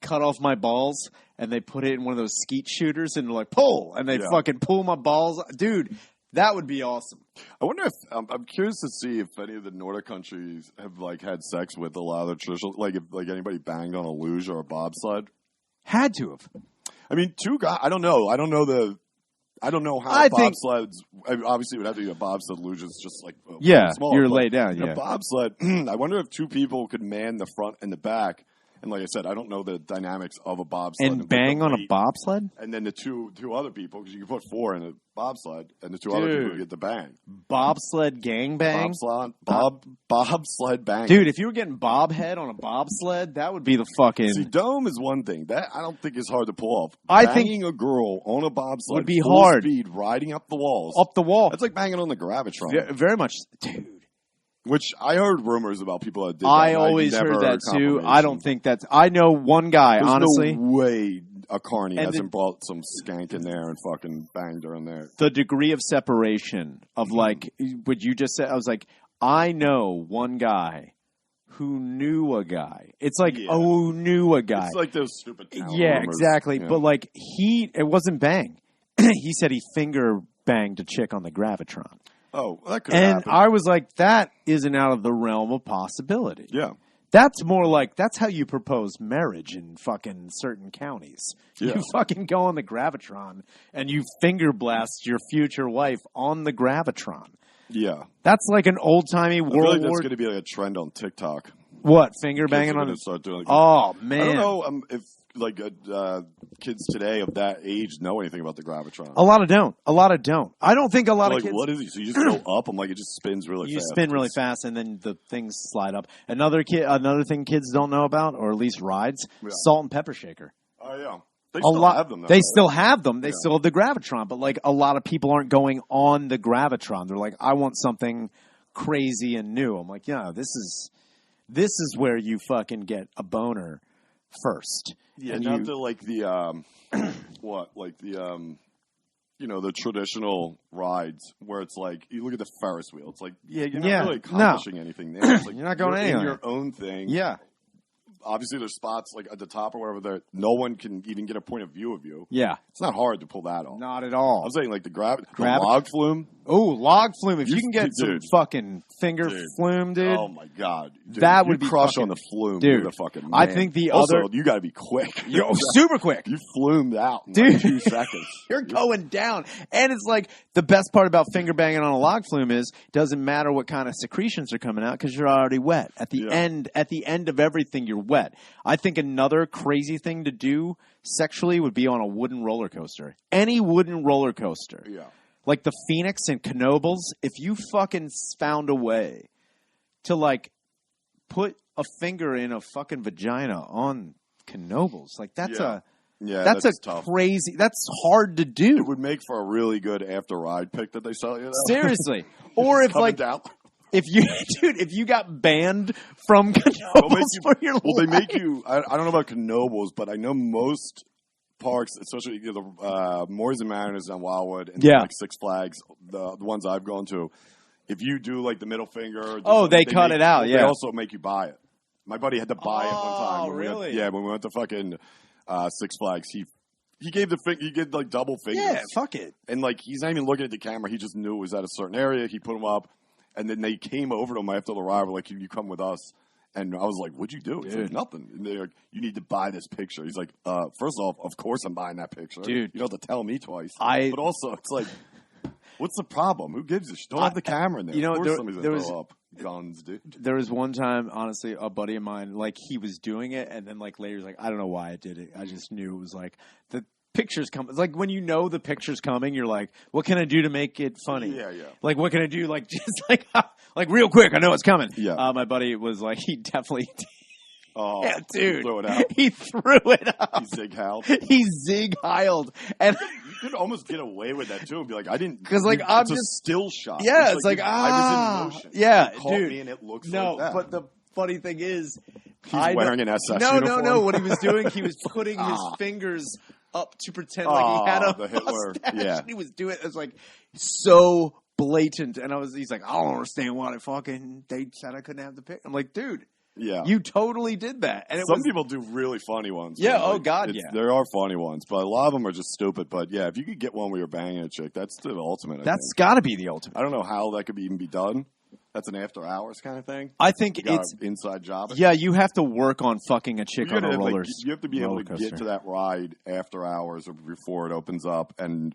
cut off my balls and they put it in one of those skeet shooters and they're like, pull, and they fucking pull my balls. Dude, that would be awesome. I wonder if I'm curious to see if any of the Nordic countries have like had sex with a lot of the traditional, like if like anybody banged on a luge or a bobsled. Had to have. I mean, 2 guys. I don't know how bobsleds. Obviously, it would have to be a bobsled luge. It's just like smaller, you're laid down. Yeah, a bobsled. I wonder if 2 people could man the front and the back. And like I said, I don't know the dynamics of a bobsled. And bang on a bobsled? And then the two other people, because you can put 4 in a bobsled, and the 2 other people get the bang. Bobsled gangbang? Bobsled bang. Dude, if you were getting bobhead on a bobsled, that would be the fucking... See, dome is one thing. That I don't think is hard to pull off. I Banging think a girl on a bobsled would be full hard. Speed, riding up the walls. Up the wall. That's like banging on the Gravitron. Very much. Dude. Which I heard rumors about people that did that. I always heard that too. I don't think that's... I know one guy, There's honestly. no way a carny hasn't brought some skank in there and fucking banged her in there. The degree of separation of like what you just said, I was like, I know one guy who knew a guy. It's like, who knew a guy. It's like those stupid rumors. Exactly. Yeah. But like it wasn't bang. He said he finger banged a chick on the Gravitron. Oh, well, that could happen. I was like, that isn't out of the realm of possibility. Yeah. That's more like, that's how you propose marriage in fucking certain counties. Yeah. You fucking go on the Gravitron and you finger blast your future wife on the Gravitron. Yeah. That's like an old-timey World War... I feel like that's going to be like a trend on TikTok. What? Finger banging on... Start doing oh, man. I don't know if like kids today of that age know anything about the Gravitron. A lot of don't. I don't think a lot of kids... What is it? So you just go up? I'm like, it just spins really fast. You spin really fast, and then the things slide up. Another thing kids don't know about, or at least rides, salt and pepper shaker. Oh, yeah. They still have them. They still have them. They still have the Gravitron, but like a lot of people aren't going on the Gravitron. They're like, I want something crazy and new. I'm like, yeah, this is where you fucking get a boner first. Yeah, and not like the the traditional rides where it's like you look at the Ferris wheel. It's like you're not really accomplishing anything there. It's like you're not going anywhere. Your own thing. Yeah. Obviously, there's spots like at the top or wherever that no one can even get a point of view of you. Yeah, it's not hard to pull that off. Not at all. I'm saying like the log flume. Oh, log flume. If you can get some fucking finger flume, dude. Oh, my God. Dude, that would be crush fucking, on the flume. Dude, you're the fucking man. I think the also, other... you got to be quick. You're super quick. You flumed out in dude. like 2 seconds. You're going down. And it's like the best part about finger banging on a log flume is it doesn't matter what kind of secretions are coming out because you're already wet. At the end of everything, you're wet. I think another crazy thing to do sexually would be on a wooden roller coaster. Any wooden roller coaster. Yeah. Like the Phoenix and Knoebels, if you fucking found a way to like put a finger in a fucking vagina on Knoebels, like that's that's tough. Crazy. That's hard to do. It would make for a really good after ride pic that they sell you. Seriously, or if like down. if you got banned from Knoebels for your life. They make you. I don't know about Knoebels, but I know most parks, especially the Moors and Mariners on Wildwood and like Six Flags, the ones I've gone to, if you do like the middle finger, they cut it out. They also make you buy it. My buddy had to buy it one time. Really? When we went to fucking Six Flags, he gave he gave like double fingers. Yeah, fuck it. And like he's not even looking at the camera. He just knew it was at a certain area. He put them up, and then they came over to him after the ride. Were like, "Can you come with us?" And I was like, "What'd you do?" He's like, "Nothing." And they're like, "You need to buy this picture." He's like, first off, of course I'm buying that picture. Dude. You don't have to tell me twice. But also, it's like, what's the problem? Who gives a shit? Don't have the camera in there. You know, of course somebody's going to throw up guns, dude. There was one time, honestly, a buddy of mine, like, he was doing it, and then, like, later he's like, I don't know why I did it. I just knew it was, like, the picture's coming. It's like when you know the picture's coming, you're like, what can I do to make it funny? Yeah. Like, what can I do? Like, just like real quick, I know it's coming. Yeah. My buddy was like, he definitely... Oh, yeah, dude. Throw it out. He threw it up. He zig-heiled. He zig-heiled. And you could almost get away with that, too, and be like, I didn't... Because, like, I'm just... a still shot. Yeah, it's like I was in motion. Yeah, you caught dude. me and it looks no, like that. but the funny thing is... He's wearing an SS uniform. No. What he was doing, he was putting his fingers up to pretend like he had a the Hitler. mustache. Yeah. He was doing it. It was like so blatant. And he's like, I don't understand why they said I couldn't have the pic. I'm like, dude. Yeah, you totally did that. And some people do really funny ones. Yeah, man. oh god, yeah. There are funny ones, but a lot of them are just stupid. But yeah, if you could get one where you're banging a chick, that's the ultimate. That's got to be the ultimate. I don't know how that could even be done. That's an after hours kind of thing. I think it's inside job. Yeah, you have to work on fucking a chick on a roller. You have to be able to get to that ride after hours or before it opens up, and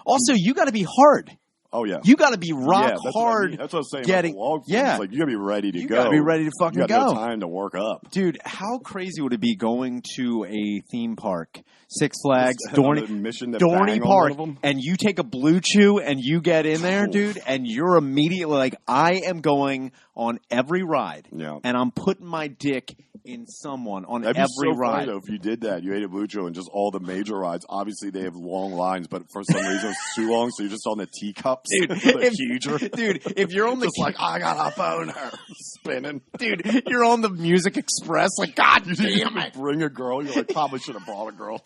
also you got to be hard. Oh yeah, you got to be rock hard. What I mean. That's what I was saying. Getting, about the log it's like you got to be ready to go. You got to be ready to fucking go. No time to work up, dude. How crazy would it be going to a theme park, Six Flags, Dorney Park, and you take a Blue Chew and you get in there, dude, and you're immediately like, I am going on every ride, and I'm putting my dick in someone on That'd every be so ride. Funny, though, if you did that, you ate a Blue Chew and just all the major rides. Obviously, they have long lines, but for some reason it's too long, so you're just on the teacups. Dude, if you're on the just like I got a boner spinning, dude, you're on the Music Express, like God damn it, bring a girl. You're like probably should have brought a girl.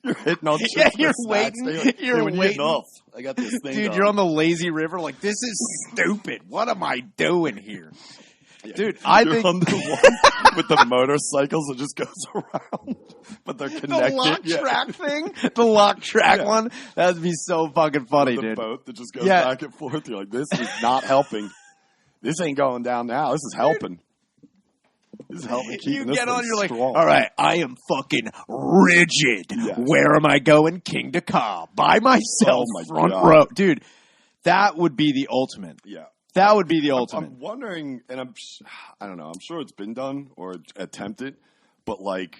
You're hitting on yeah, you're waiting. Like, you're waiting. Off. I got this thing. Dude, you're on the lazy river. Like this is stupid. What am I doing here? Yeah, dude, you're on the one with the motorcycles that just goes around, but they're connected. The lock track thing, the lock track one. That would be so fucking funny, the dude. The boat that just goes back and forth. You're like, this is not helping. This ain't going down now. This is helping. This is helping keep you this get on, you're strong. Like, all right, I am fucking rigid. Yeah. Where am I going? King to Ka. By myself, front row. Dude, that would be the ultimate. Yeah. That would be the ultimate. I'm wondering, and I don't know, I'm sure it's been done or attempted, but like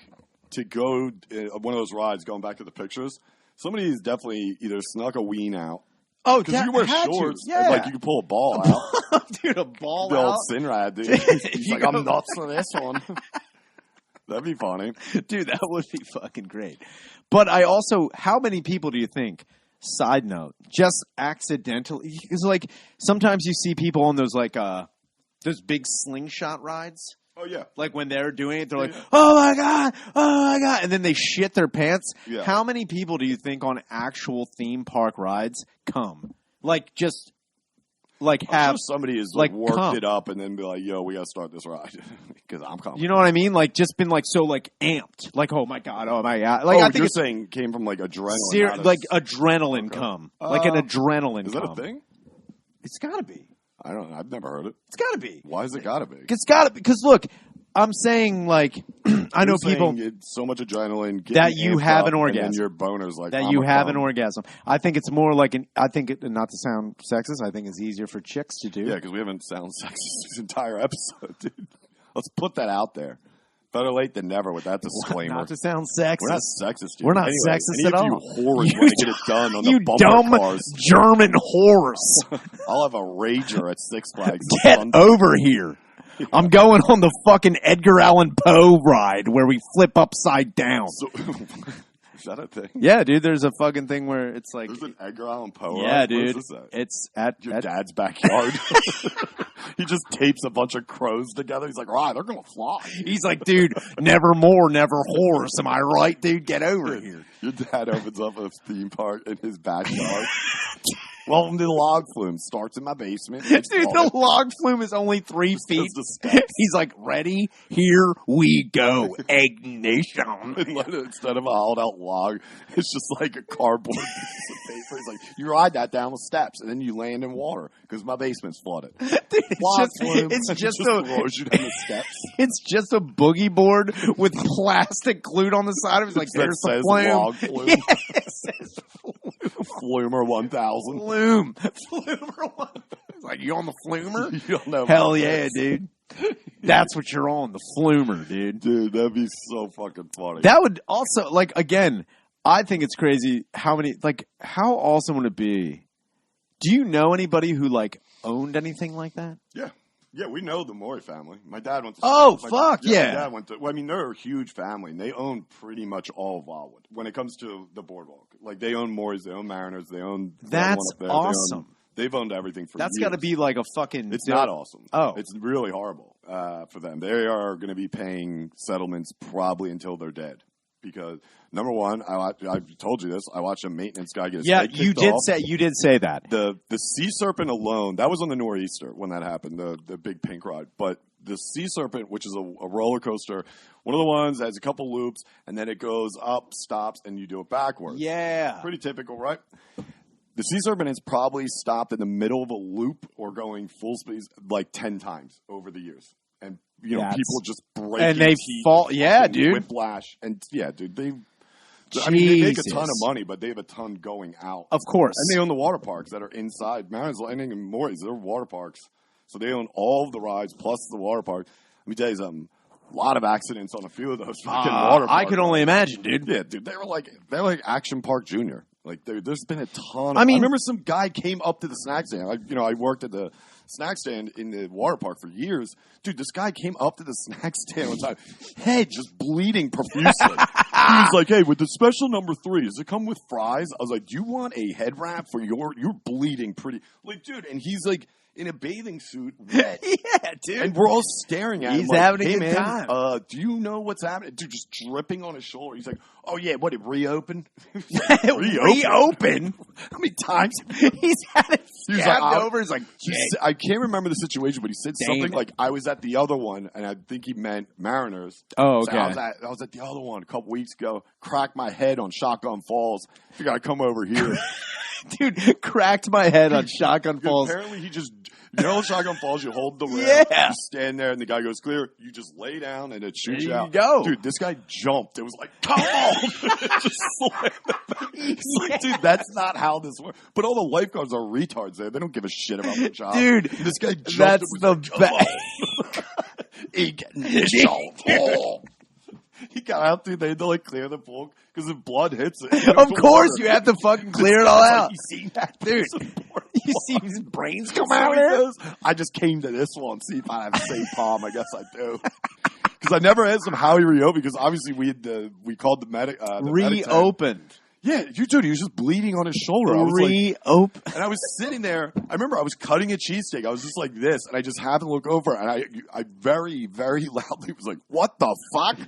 to go one of those rides, going back to the pictures, somebody has definitely either snuck a ween out. Oh, because you wear shorts, yeah. and, like you can pull a ball out. Dude, a ball the out? The old Sinrad, dude. He's like, I'm nuts for this one. That'd be funny. Dude, that would be fucking great. But I also, how many people do you think, side note, just accidentally, because like sometimes you see people on those like, those big slingshot rides. Oh, yeah. Like when they're doing it, they're like, oh my God. And then they shit their pants. Yeah. How many people do you think on actual theme park rides come? Like just like have. I'm sure somebody has like worked it up and then be like, yo, we got to start this ride because I'm coming. You know what I mean? Like just been like so like amped. Like, oh my God. Like I think you're saying came from like adrenaline. Like adrenaline come. Like an adrenaline Is that a thing? It's got to be. I don't know. I've never heard it. It's got to be. Why is it got to be? It's got to be. Because, look, I'm saying, like, I know people. It's so much adrenaline. That you have an orgasm. And your boner's like, that you have an orgasm. I think it's more like not to sound sexist, I think it's easier for chicks to do. Yeah, because we haven't sound sexist this entire episode, dude. Let's put that out there. Better late than never with that disclaimer. Not to sound sexist. We're not sexist, dude. We're not sexist at all. Any of you whores want to get it done on the you bumper dumb cars. German horse. I'll have a Rager at Six Flags. Get over here. Yeah. I'm going on the fucking Edgar Allan Poe ride where we flip upside down. Is that a thing? Yeah, dude. There's a fucking thing where it's like there's an Edgar Allan Poe. Yeah, ride? dude. Where is this at? It's at your dad's backyard. He just tapes a bunch of crows together. He's like, right, they're gonna fly. He's like, dude, never more, never horse. Am I right, dude? Get over here. Your dad opens up a theme park in his backyard. Welcome to the log flume. Starts in my basement. Dude, the log flume is only 3 feet. He's like, ready? Here we go. Ignition. Instead of a hauled out log, it's just like a cardboard piece of paper. He's like, you ride that down the steps, and then you land in water because my basement's flooded. Dude, it's just throws you down the steps. It's just a boogie board with plastic glued on the side of it. It's like, there's the flume. Log flume. Yeah, it says Flumer 1000. Flume 1000. Like, you on the Flumer? You don't know. Hell yeah, dude. That's what you're on, the Flumer, dude. Dude, that'd be so fucking funny. That would also, like, again, I think it's crazy how awesome would it be? Do you know anybody who, like, owned anything like that? Yeah. Yeah, we know the Maury family. My dad went to fuck, yeah. My dad went to, well, I mean, they're a huge family, and they own pretty much all of Wildwood when it comes to the boardwalk. Like, they own Maury's, they own Mariners, they own... That's awesome. They've owned everything for That's years. Got to be like a fucking... It's not awesome. Oh. It's really horrible for them. They are going to be paying settlements probably until they're dead. Because, number one, I've told you this, I watched a maintenance guy get his head kicked off. You did say that. The Sea Serpent alone, that was on the Nor'easter when that happened, the big pink ride. But the Sea Serpent, which is a roller coaster, one of the ones that has a couple loops, and then it goes up, stops, and you do it backwards. Yeah. Pretty typical, right? The Sea Serpent has probably stopped in the middle of a loop or going full speed like 10 times over the years. And, people just break and they fall. Yeah, dude. Whiplash. And, yeah, dude, they make a ton of money, but they have a ton going out. Of course. And they own the water parks that are inside. Mariners Landing and Maury's, they're water parks. So they own all of the rides plus the water park. Let me tell you something. A lot of accidents on a few of those fucking water parks. I could only imagine, dude. Yeah, dude. They're like Action Park Junior. Like, there's been a ton of... I remember some guy came up to the snack stand. I worked at the snack stand in the water park for years. Dude, this guy came up to the snack stand one time, head just bleeding profusely. He was like, hey, with the special number 3, does it come with fries? I was like, do you want a head wrap for you're bleeding pretty... Like, dude, and he's like... in a bathing suit, wet. Yeah, dude. And we're all staring at him. He's like, having hey, a good time. Do you know what's happening? Dude, just dripping on his shoulder. He's like, oh, yeah, what, it reopened? Reopen? How many times? He's had it scabbed over. He's like, I can't remember the situation, but he said something like, I was at the other one, and I think he meant Mariners. Oh, okay. So I was at the other one a couple weeks ago, cracked my head on Shotgun Falls. You got to come over here. Dude, cracked my head on Shotgun Falls. Apparently he just... Shotgun Falls, you hold the rail, you stand there, and the guy goes clear. You just lay down, and it shoots you out. Go. Dude, this guy jumped. It was like, come on! It just slammed the back. It's like, dude, that's not how this works. But all the lifeguards are retards there. They don't give a shit about their job. Dude, this guy jumped. That's the best. Ignition. He got out, dude. They had to like clear the pool because the blood hits it. Of course, you have to fucking clear it all out. You see that, dude? You see his brains come out there? I just came to this one, see if I have the same palm. I guess I do. Because I never asked him how he reopened. Because obviously we called the medic. Reopened. Yeah, dude, he was just bleeding on his shoulder. Reopen. And I was sitting there. I remember I was cutting a cheesesteak. I was just like this, and I just happened to look over, and I very, very loudly was like, "What the fuck?"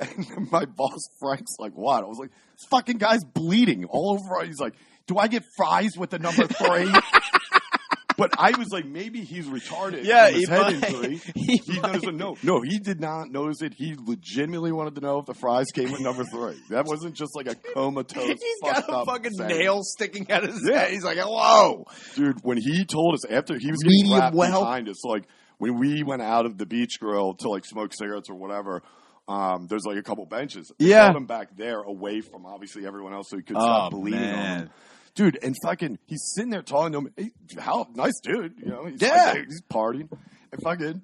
And my boss, Frank's like, what? I was like, this fucking guy's bleeding all over. He's like, do I get fries with the number 3? But I was like, maybe he's retarded. Yeah, his head injury. He noticed it. No, he did not notice it. He legitimately wanted to know if the fries came with number 3. That wasn't just like a comatose. He's got a fucking nail sticking out his Yeah. head. He's like, "Whoa, dude!" When he told us after he was getting Medium wrapped well. behind us, like when we went out of the beach grill to like smoke cigarettes or whatever. There's like a couple benches. They Yeah. held him back there, away from obviously everyone else, so he could stop bleeding on him. Dude, and fucking, he's sitting there talking to him. Hey, how nice dude, you know? He's he's partying, and fucking,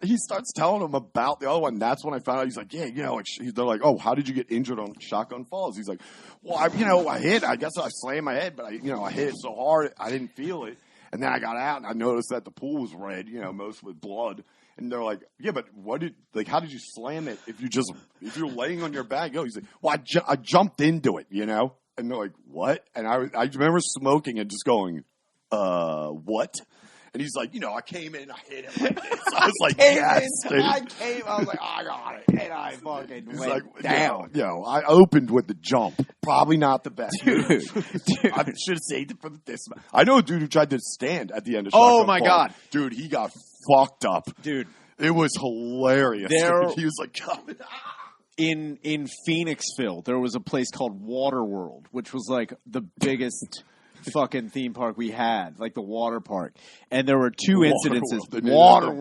he starts telling him about the other one. That's when I found out. He's like, yeah, you know, like they're like, oh, how did you get injured on Shotgun Falls? He's like, well, I hit. I guess I slammed my head, but I hit it so hard I didn't feel it. And then I got out and I noticed that the pool was red, most with blood. And they're like, yeah, but how did you slam it if you're laying on your back? He's like, well, I jumped into it, And they're like, what? And I remember smoking and just going, what? And he's like, I came in, I hit him like this. I was like, yes, dude. I was like, I got it. And I fucking went like, down. I opened with the jump. Probably not the best. Dude. I should have saved it for this. I know a dude who tried to stand at the end of Oh, Shotgun my Falls. God. Dude, he got fucked up. Dude. It was hilarious. He was like, coming in Phoenixville, there was a place called Waterworld, which was like the biggest fucking theme park we had, like the water park. And there were 2 incidences. Waterworld,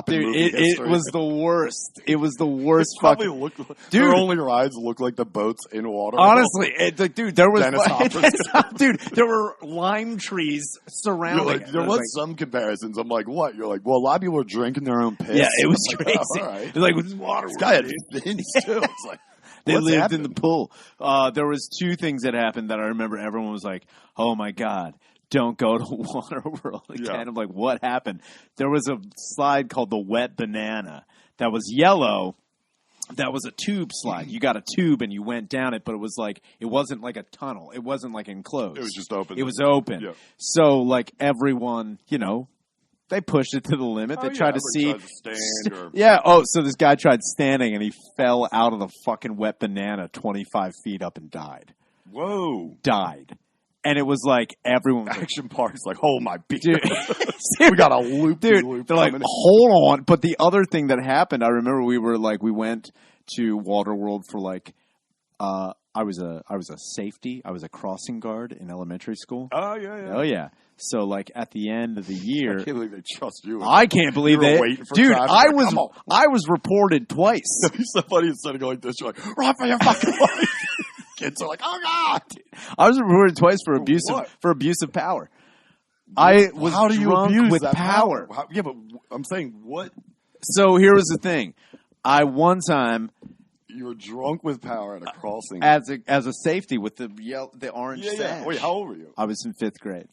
dude. It was the worst. It was the worst fucking. Dude, their only rides look like the boats in water. Honestly, dude, there was dude, there were lime trees surrounding. There was some comparisons. I'm like, what? You're like, well, a lot of people are drinking their own piss. Yeah, it was like, crazy. Oh, all right. It's like, this water. This guy had fins too. It's like. They lived in the pool. There was 2 things that happened that I remember. Everyone was like, "Oh my god, don't go to Waterworld again." Yeah. I'm like, "What happened?" There was a slide called the Wet Banana that was yellow. That was a tube slide. You got a tube and you went down it, but it wasn't like a tunnel. It wasn't like enclosed. It was just open. It was open. Yeah. So like everyone, they pushed it to the limit. They tried to see. Tried to stand or... Yeah. Oh, so this guy tried standing and he fell out of the fucking Wet Banana 25 feet up and died. Whoa. Died. And it was like everyone was Action Park's like, hold my beer. Dude. We got a loop. Dude, they're like, hold on. But the other thing that happened, I remember we went to Waterworld for I was a safety. I was a crossing guard in elementary school. Oh, yeah. Oh, yeah. So, at the end of the year, I can't believe they trust you. I can't believe they. Dude, I was reported twice. Somebody instead of going like this, you're like, run for your fucking life. Kids are like, oh god. I was reported twice for abusive power. I was How do you drunk abuse with that power. Yeah, but I'm saying what? So here was the thing. One time. You were drunk with power at a crossing. As a safety with the orange sash. Yeah. Wait, how old were you? I was in 5th grade.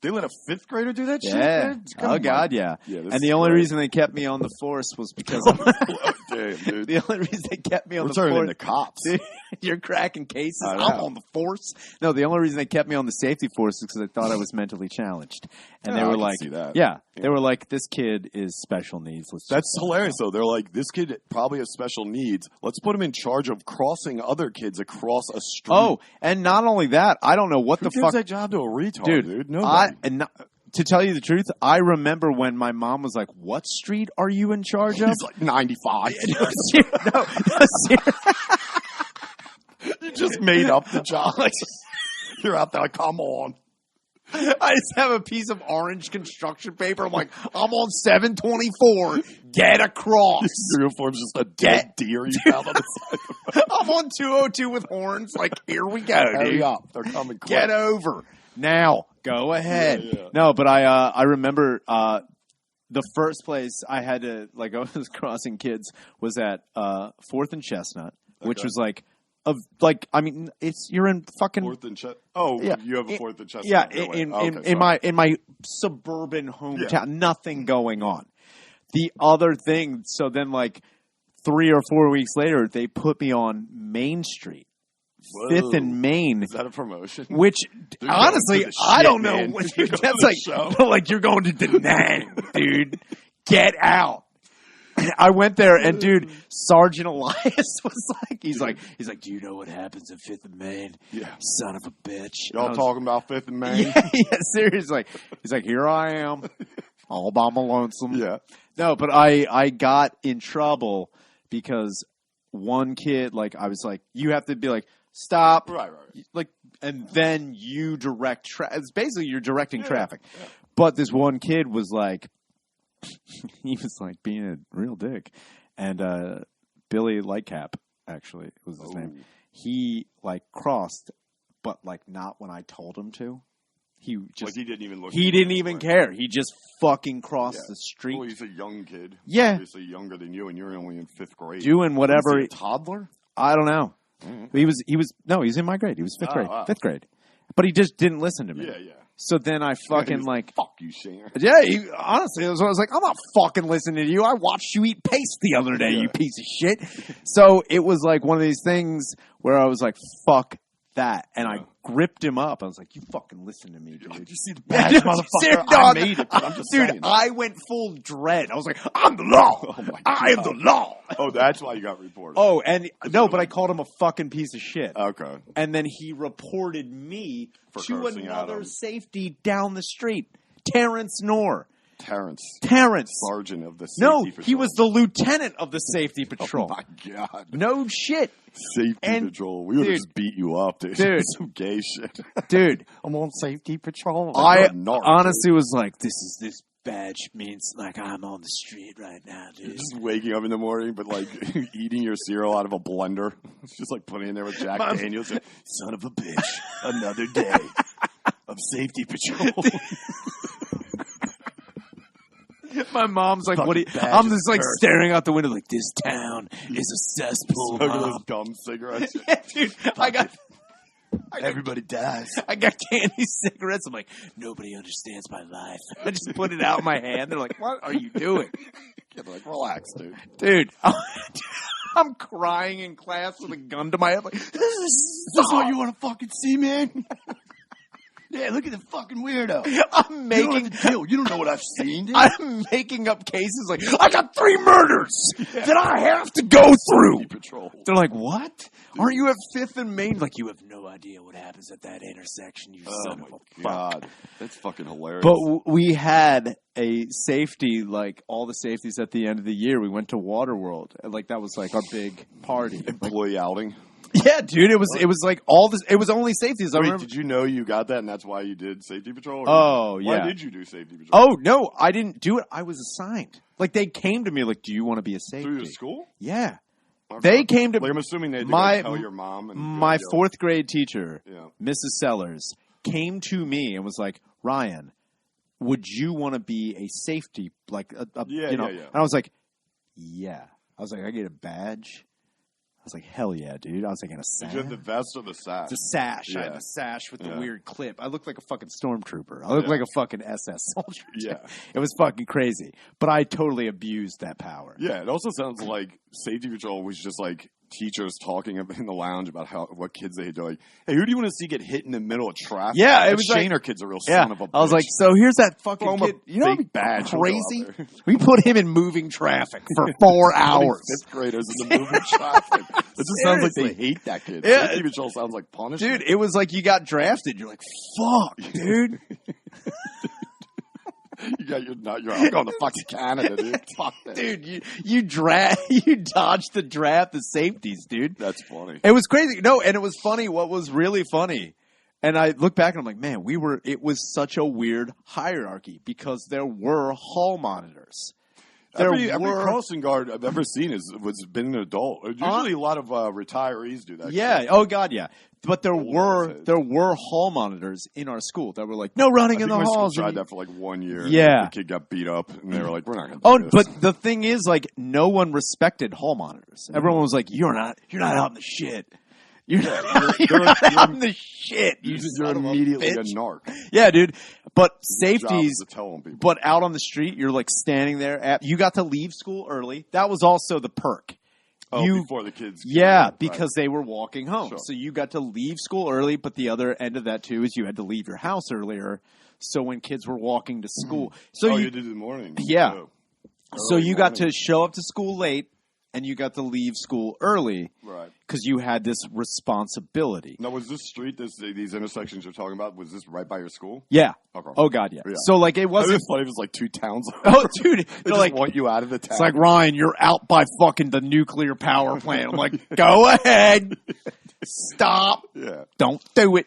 They let a 5th grader do that shit? Yeah. Oh, God, yeah. And the only reason they kept me on the force was because damn, dude. The only reason they kept me on the force. We're turning into cops. Dude, you're cracking cases. I'm on the force. No, the only reason they kept me on the safety force is because they thought I was mentally challenged. And they were like, they were like, this kid is special needs. That's hilarious, though. They're like, this kid probably has special needs. Let's put him in charge of crossing other kids across a street. Oh, and not only that, I don't know what Who the fuck. gives that job to a retard, dude? Nobody. To tell you the truth, I remember when my mom was like, "What street are you in charge of?" He's like 95. No, You just made up the job. You're out there like, come on. I just have a piece of orange construction paper. I'm like, I'm on 724. Get across. Your uniform's just a dead deer you found on the side. I'm on 202 with horns. Like, here we go, dude. Hurry up. They're coming quick. Get over. Now, go ahead. Yeah. No, but I remember the first place I had to, I was crossing kids was at 4th and Chestnut, which was you're in fucking 4th and Chestnut. Oh, yeah. You have a 4th and Chestnut. Yeah, in my suburban hometown, nothing going on. The other thing, so then 3 or 4 weeks later, they put me on Main Street. Whoa. 5th and Main. Is that a promotion? Which, dude, honestly, I don't know. That's like you're going to Da Nang, dude. Get out. I went there, and dude, Sergeant Elias was like, he's like, do you know what happens at 5th and Main? Yeah. Son of a bitch. Y'all talking about 5th and Main? Yeah, seriously. He's like, here I am, all by my lonesome. Yeah. No, but I got in trouble because one kid, like, I was like, you have to be like, stop. Right. Like, and then you direct it's basically you're directing traffic. Yeah. But this one kid was like, he was like being a real dick. And Billy Lightcap, actually, was his name. He like crossed, but like not when I told him to. He just he didn't even look. He didn't even care. He just fucking crossed the street. Well, he's a young kid. Yeah, obviously younger than you, and you're only in 5th grade. Doing whatever. Was he a toddler? I don't know. Mm-hmm. He's in my grade. He was 5th grade. Wow. 5th grade. But he just didn't listen to me. Yeah. So then I fucking fuck you, Singer. Yeah, honestly, I was like, I'm not fucking listening to you. I watched you eat paste the other day, you piece of shit. So it was like one of these things where I was like, fuck that. And I gripped him up. I was like, you fucking listen to me, dude. Did you see the badge, motherfucker? I made it, but I'm just saying. I went full dread. I was like, I'm the law. I am the law. Oh, that's why you got reported. Oh, and no, but I called him a fucking piece of shit. Okay. And then he reported me to another safety down the street, Terrence Knorr. Terrence. Sergeant of the safety patrol. He was the lieutenant of the safety patrol. Oh, my God. No shit. Safety patrol. We would have just beat you up, dude. Some gay shit. Dude. I'm on safety patrol. I honestly was like, this badge means like I'm on the street right now, dude. You're just waking up in the morning, but like eating your cereal out of a blender. It's just like putting it in there with Jack Daniels. Son of a bitch. Another day of safety patrol. My mom's like, "What?" I'm just like staring out the window, like, "This town is a cesspool." Smoking those dumb cigarettes. Yeah, dude. Everybody dies. I got candy cigarettes. I'm like, nobody understands my life. I just put it out in my hand. They're like, "What are you doing?" They're like, "Relax, dude." Dude, I'm crying in class with a gun to my head. Like, this is what you want to fucking see, man? Yeah, look at the fucking weirdo. I'm making You don't know what I've seen, dude. I'm making up cases like, I got 3 murders that I have to go through. Patrol. They're like, what? Dude. Aren't you at 5th and Main? Like, you have no idea what happens at that intersection, you son of a God. fuck. That's fucking hilarious. But we had a safety, like all the safeties at the end of the year. We went to Waterworld. Like, that was like our big party. Employee outing. Yeah, dude, it was like all this. It was only safeties. Wait, did you know you got that, and that's why you did safety patrol? Yeah. Why did you do safety patrol? Oh no, I didn't do it. I was assigned. Like they came to me, like, "Do you want to be a safety?" Through your school? Yeah, they came to. Like, I'm assuming they had to tell your mom. And my 4th grade teacher, Mrs. Sellers, came to me and was like, "Ryan, would you want to be a safety?" Like, yeah. And I was like, "Yeah." I was like, "I get a badge." I was like, hell yeah, dude. I was like, in a sash. Did you have the vest or the sash? The sash. Yeah. I had the sash with the weird clip. I looked like a fucking stormtrooper. I looked like a fucking SS soldier. Yeah. It was fucking crazy. But I totally abused that power. Yeah, it also sounds like safety patrol was just like teachers talking in the lounge about what kids they do. Like, hey, who do you want to see get hit in the middle of traffic? Yeah, it was Shaner like, kid's a real son of a bitch. I was like, so here's that fucking kid. You know how crazy? We put him in moving traffic for 4 hours. 5th graders in the moving traffic. It just sounds like they hate that kid. Yeah. Safety patrol sounds like punishment. Dude, it was like you got drafted. You're like, fuck, dude. I'm going to fucking Canada, dude. Fuck that. Dude, you dodged the draft of safeties, dude. That's funny. It was crazy. No, and it was funny. What was really funny, and I look back and I'm like, man, it was such a weird hierarchy because there were hall monitors. Every crossing guard I've ever seen has been an adult. Usually a lot of retirees do that. Yeah. Shit. Oh God, yeah. But there were hall monitors in our school that were like, no running in the halls. I tried that for like 1 year. Yeah. The kid got beat up, and they were like, we're not going to do this. But the thing is, like, no one respected hall monitors. Everyone was like, you're not out in the shit. You're not out in the shit. You're immediately a narc. Yeah, dude. But safeties, but out on the street, you're like standing there. You got to leave school early. That was also the perk. Before the kids. Because they were walking home. Sure. So you got to leave school early, but the other end of that, too, is you had to leave your house earlier. So when kids were walking to school. So you did in the morning. Yeah. Too. So you got to show up to school late, and you got to leave school early, right? Because you had this responsibility. Now, was this street, these intersections you're talking about, was this right by your school? Yeah. Okay. Oh God, yeah. So like it wasn't funny. It was like 2 towns. Oh, dude, they just like want you out of the town. It's like, Ryan, you're out by fucking the nuclear power plant. I'm like, go ahead, stop, don't do it.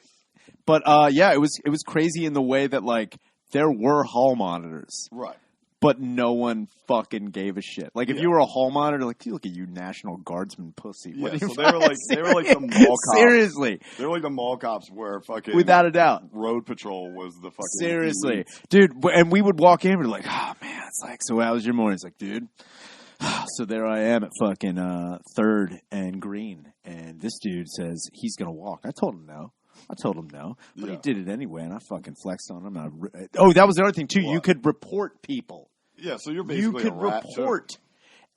But yeah, it was crazy in the way that like there were hall monitors, right? But no one fucking gave a shit. Like, if you were a hall monitor, like, look at you, National Guardsman pussy. Yeah, so they were like the mall cops. Seriously. They were like the mall cops where fucking... Without a doubt. Road patrol was the fucking... Seriously. elite. Dude, and we would walk in and we're like, oh, man, it's like, so how was your morning? It's like, dude, so there I am at fucking 3rd and Green, and this dude says he's going to walk. I told him no. But he did it anyway, and I fucking flexed on him. That was the other thing, too. What? You could report people. Yeah, so you're basically a rat, report. too.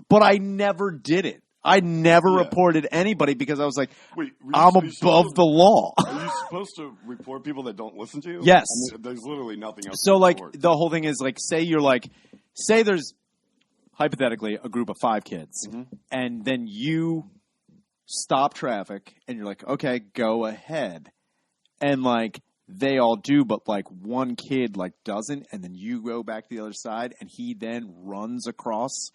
But I never did it. I never reported anybody because I was like, I'm above the law. Are you supposed to report people that don't listen to you? Yes. I mean, there's literally nothing else So, to like, report. the whole thing is, like, say there's, hypothetically, a group of 5 kids, and then you stop traffic, and you're like, okay, go ahead. And, like, they all do, but, like, one kid, like, doesn't, and then you go back to the other side, and he then runs across,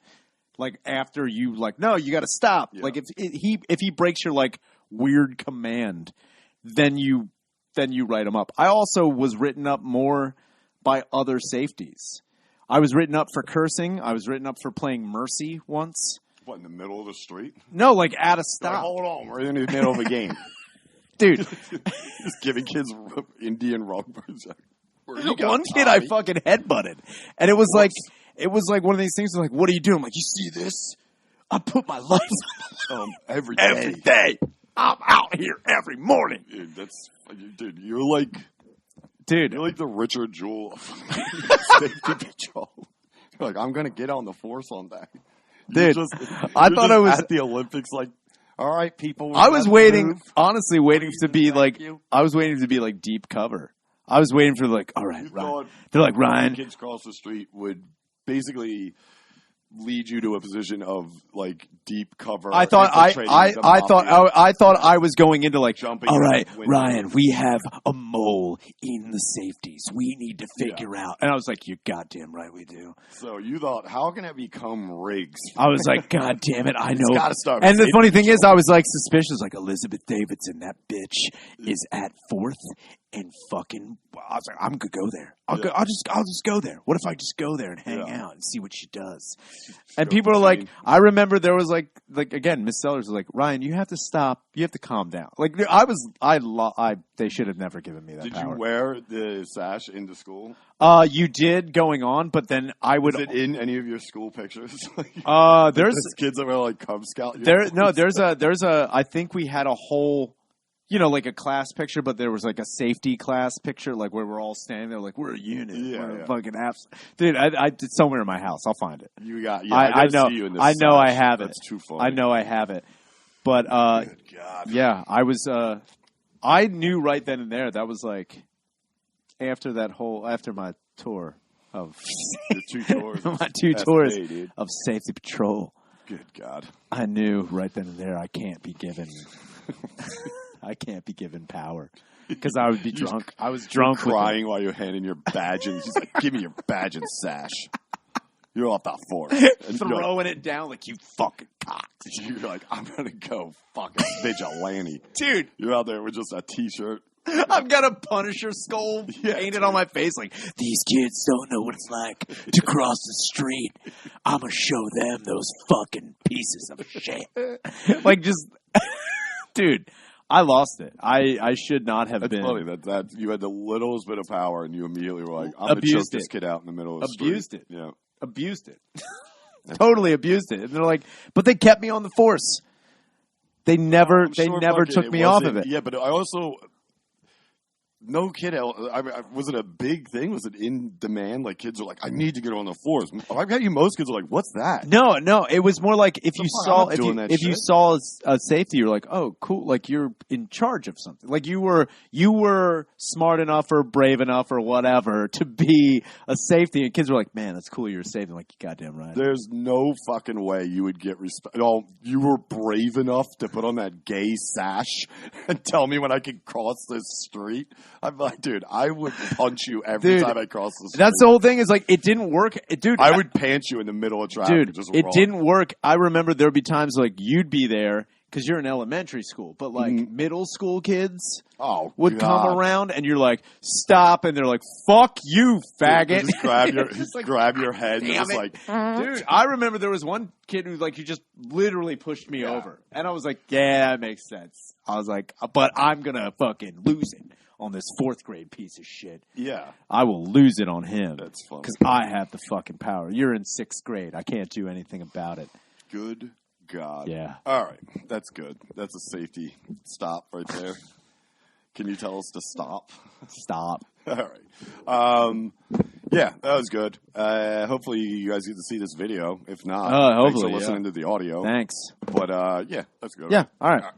like, after you, like, no, you got to stop. Yeah. Like, if he breaks your, like, weird command, then you write him up. I also was written up more by other safeties. I was written up for cursing. I was written up for playing Mercy once. What, in the middle of the street? No, like, at a stop. Like, hold on, we're in the middle of a game. Dude. Just giving kids Indian rugbers. One kid I fucking headbutted. And it was like one of these things like, what are you doing? I'm like, you see this? I put my life on every day. Every day. I'm out here every morning. Dude, you're like the Richard Jewell of safety patrol. You're like, I'm going to get on the force on that. Dude, I thought I was at the Olympics like, all right, people. I was waiting, honestly, waiting to be like, I was waiting to be like deep cover. I was waiting for like, all right, Ryan. They're like, Ryan. Kids across the street would basically lead you to a position of like deep cover. I thought I was going into like jumping. All right, Ryan, we have a mole in the safeties. We need to figure out. And I was like, you're goddamn right, we do. So you thought, how can it become Riggs? I was like, God damn it, I know. It's gotta start. And the funny thing is, I was like suspicious, like Elizabeth Davidson, that bitch is at 4th. And fucking, I was like, I'm gonna go there. I'll just go there. What if I just go there and hang out and see what she does? And people are like, I remember there was like again, Miss Sellers was like, Ryan, you have to stop. You have to calm down. Like they should have never given me that power. Did you wear the sash into school? You did going on, but then I would. Is it in any of your school pictures? There's kids that were like Cub Scout. There's a. I think we had a whole. You know, like a class picture, but there was like a safety class picture, like where we're all standing there, like we're a unit. We're fucking apps. Dude, it's somewhere in my house. I'll find it. You got, I know. See you in this I know sash. I have it. That's too funny. I know I have it. But, Good God. Yeah, I was, I knew right then and there, that was like, after my tour of, your 2 tours. my 2 tours dude. of safety patrol. Good God. I knew right then and there I can't be given power because I would be drunk. I was drunk, crying while you're handing your badge, and she's like, "Give me your badge and sash." You're off that force, and throwing it down like you fucking cock. You're like, "I'm gonna go fucking vigilante, dude." You're out there with just a t-shirt. I've got a Punisher skull painted on my face. Like, these kids don't know what it's like to cross the street. I'm gonna show them those fucking pieces of shit. Like, just, dude. I lost it. I should not have been. It's funny that you had the littlest bit of power and you immediately were like, I'm going to choke this kid out in the middle of the street. Abused it. Yeah. Abused it. Totally abused it. And they're like, but they kept me on the force. They never took me off of it. Yeah, but I also, no kid. I mean, was it a big thing? Was it in demand? Like kids are like, I need to get on the floors. I bet you most kids are like, what's that? No. It was more like if you saw a safety, you're like, oh, cool. Like you're in charge of something. Like you were smart enough or brave enough or whatever to be a safety. And kids were like, man, that's cool. You're a safety. I'm like, you goddamn right. There's no fucking way you would get respect. Oh, you were brave enough to put on that gay sash and tell me when I could cross this street. I'm like, dude, I would punch you every time I cross the street. That's the whole thing is like, it didn't work. Dude, I would pants you in the middle of traffic. Dude, it didn't work. I remember there'd be times like you'd be there because you're in elementary school, but like middle school kids would come around and you're like, stop. And they're like, fuck you, faggot. Just grab your head and just like, dude, I remember there was one kid who like, you just literally pushed me over. And I was like, yeah, that makes sense. I was like, but I'm going to fucking lose it on this 4th grade piece of shit. Yeah. I will lose it on him. That's funny. Because I have the fucking power. You're in 6th grade. I can't do anything about it. Good God. Yeah. All right. That's good. That's a safety stop right there. Can you tell us to stop? Stop. All right. Yeah, that was good. Hopefully you guys get to see this video. If not, thanks for listening to the audio. Thanks. But yeah, that's good. Yeah. All right.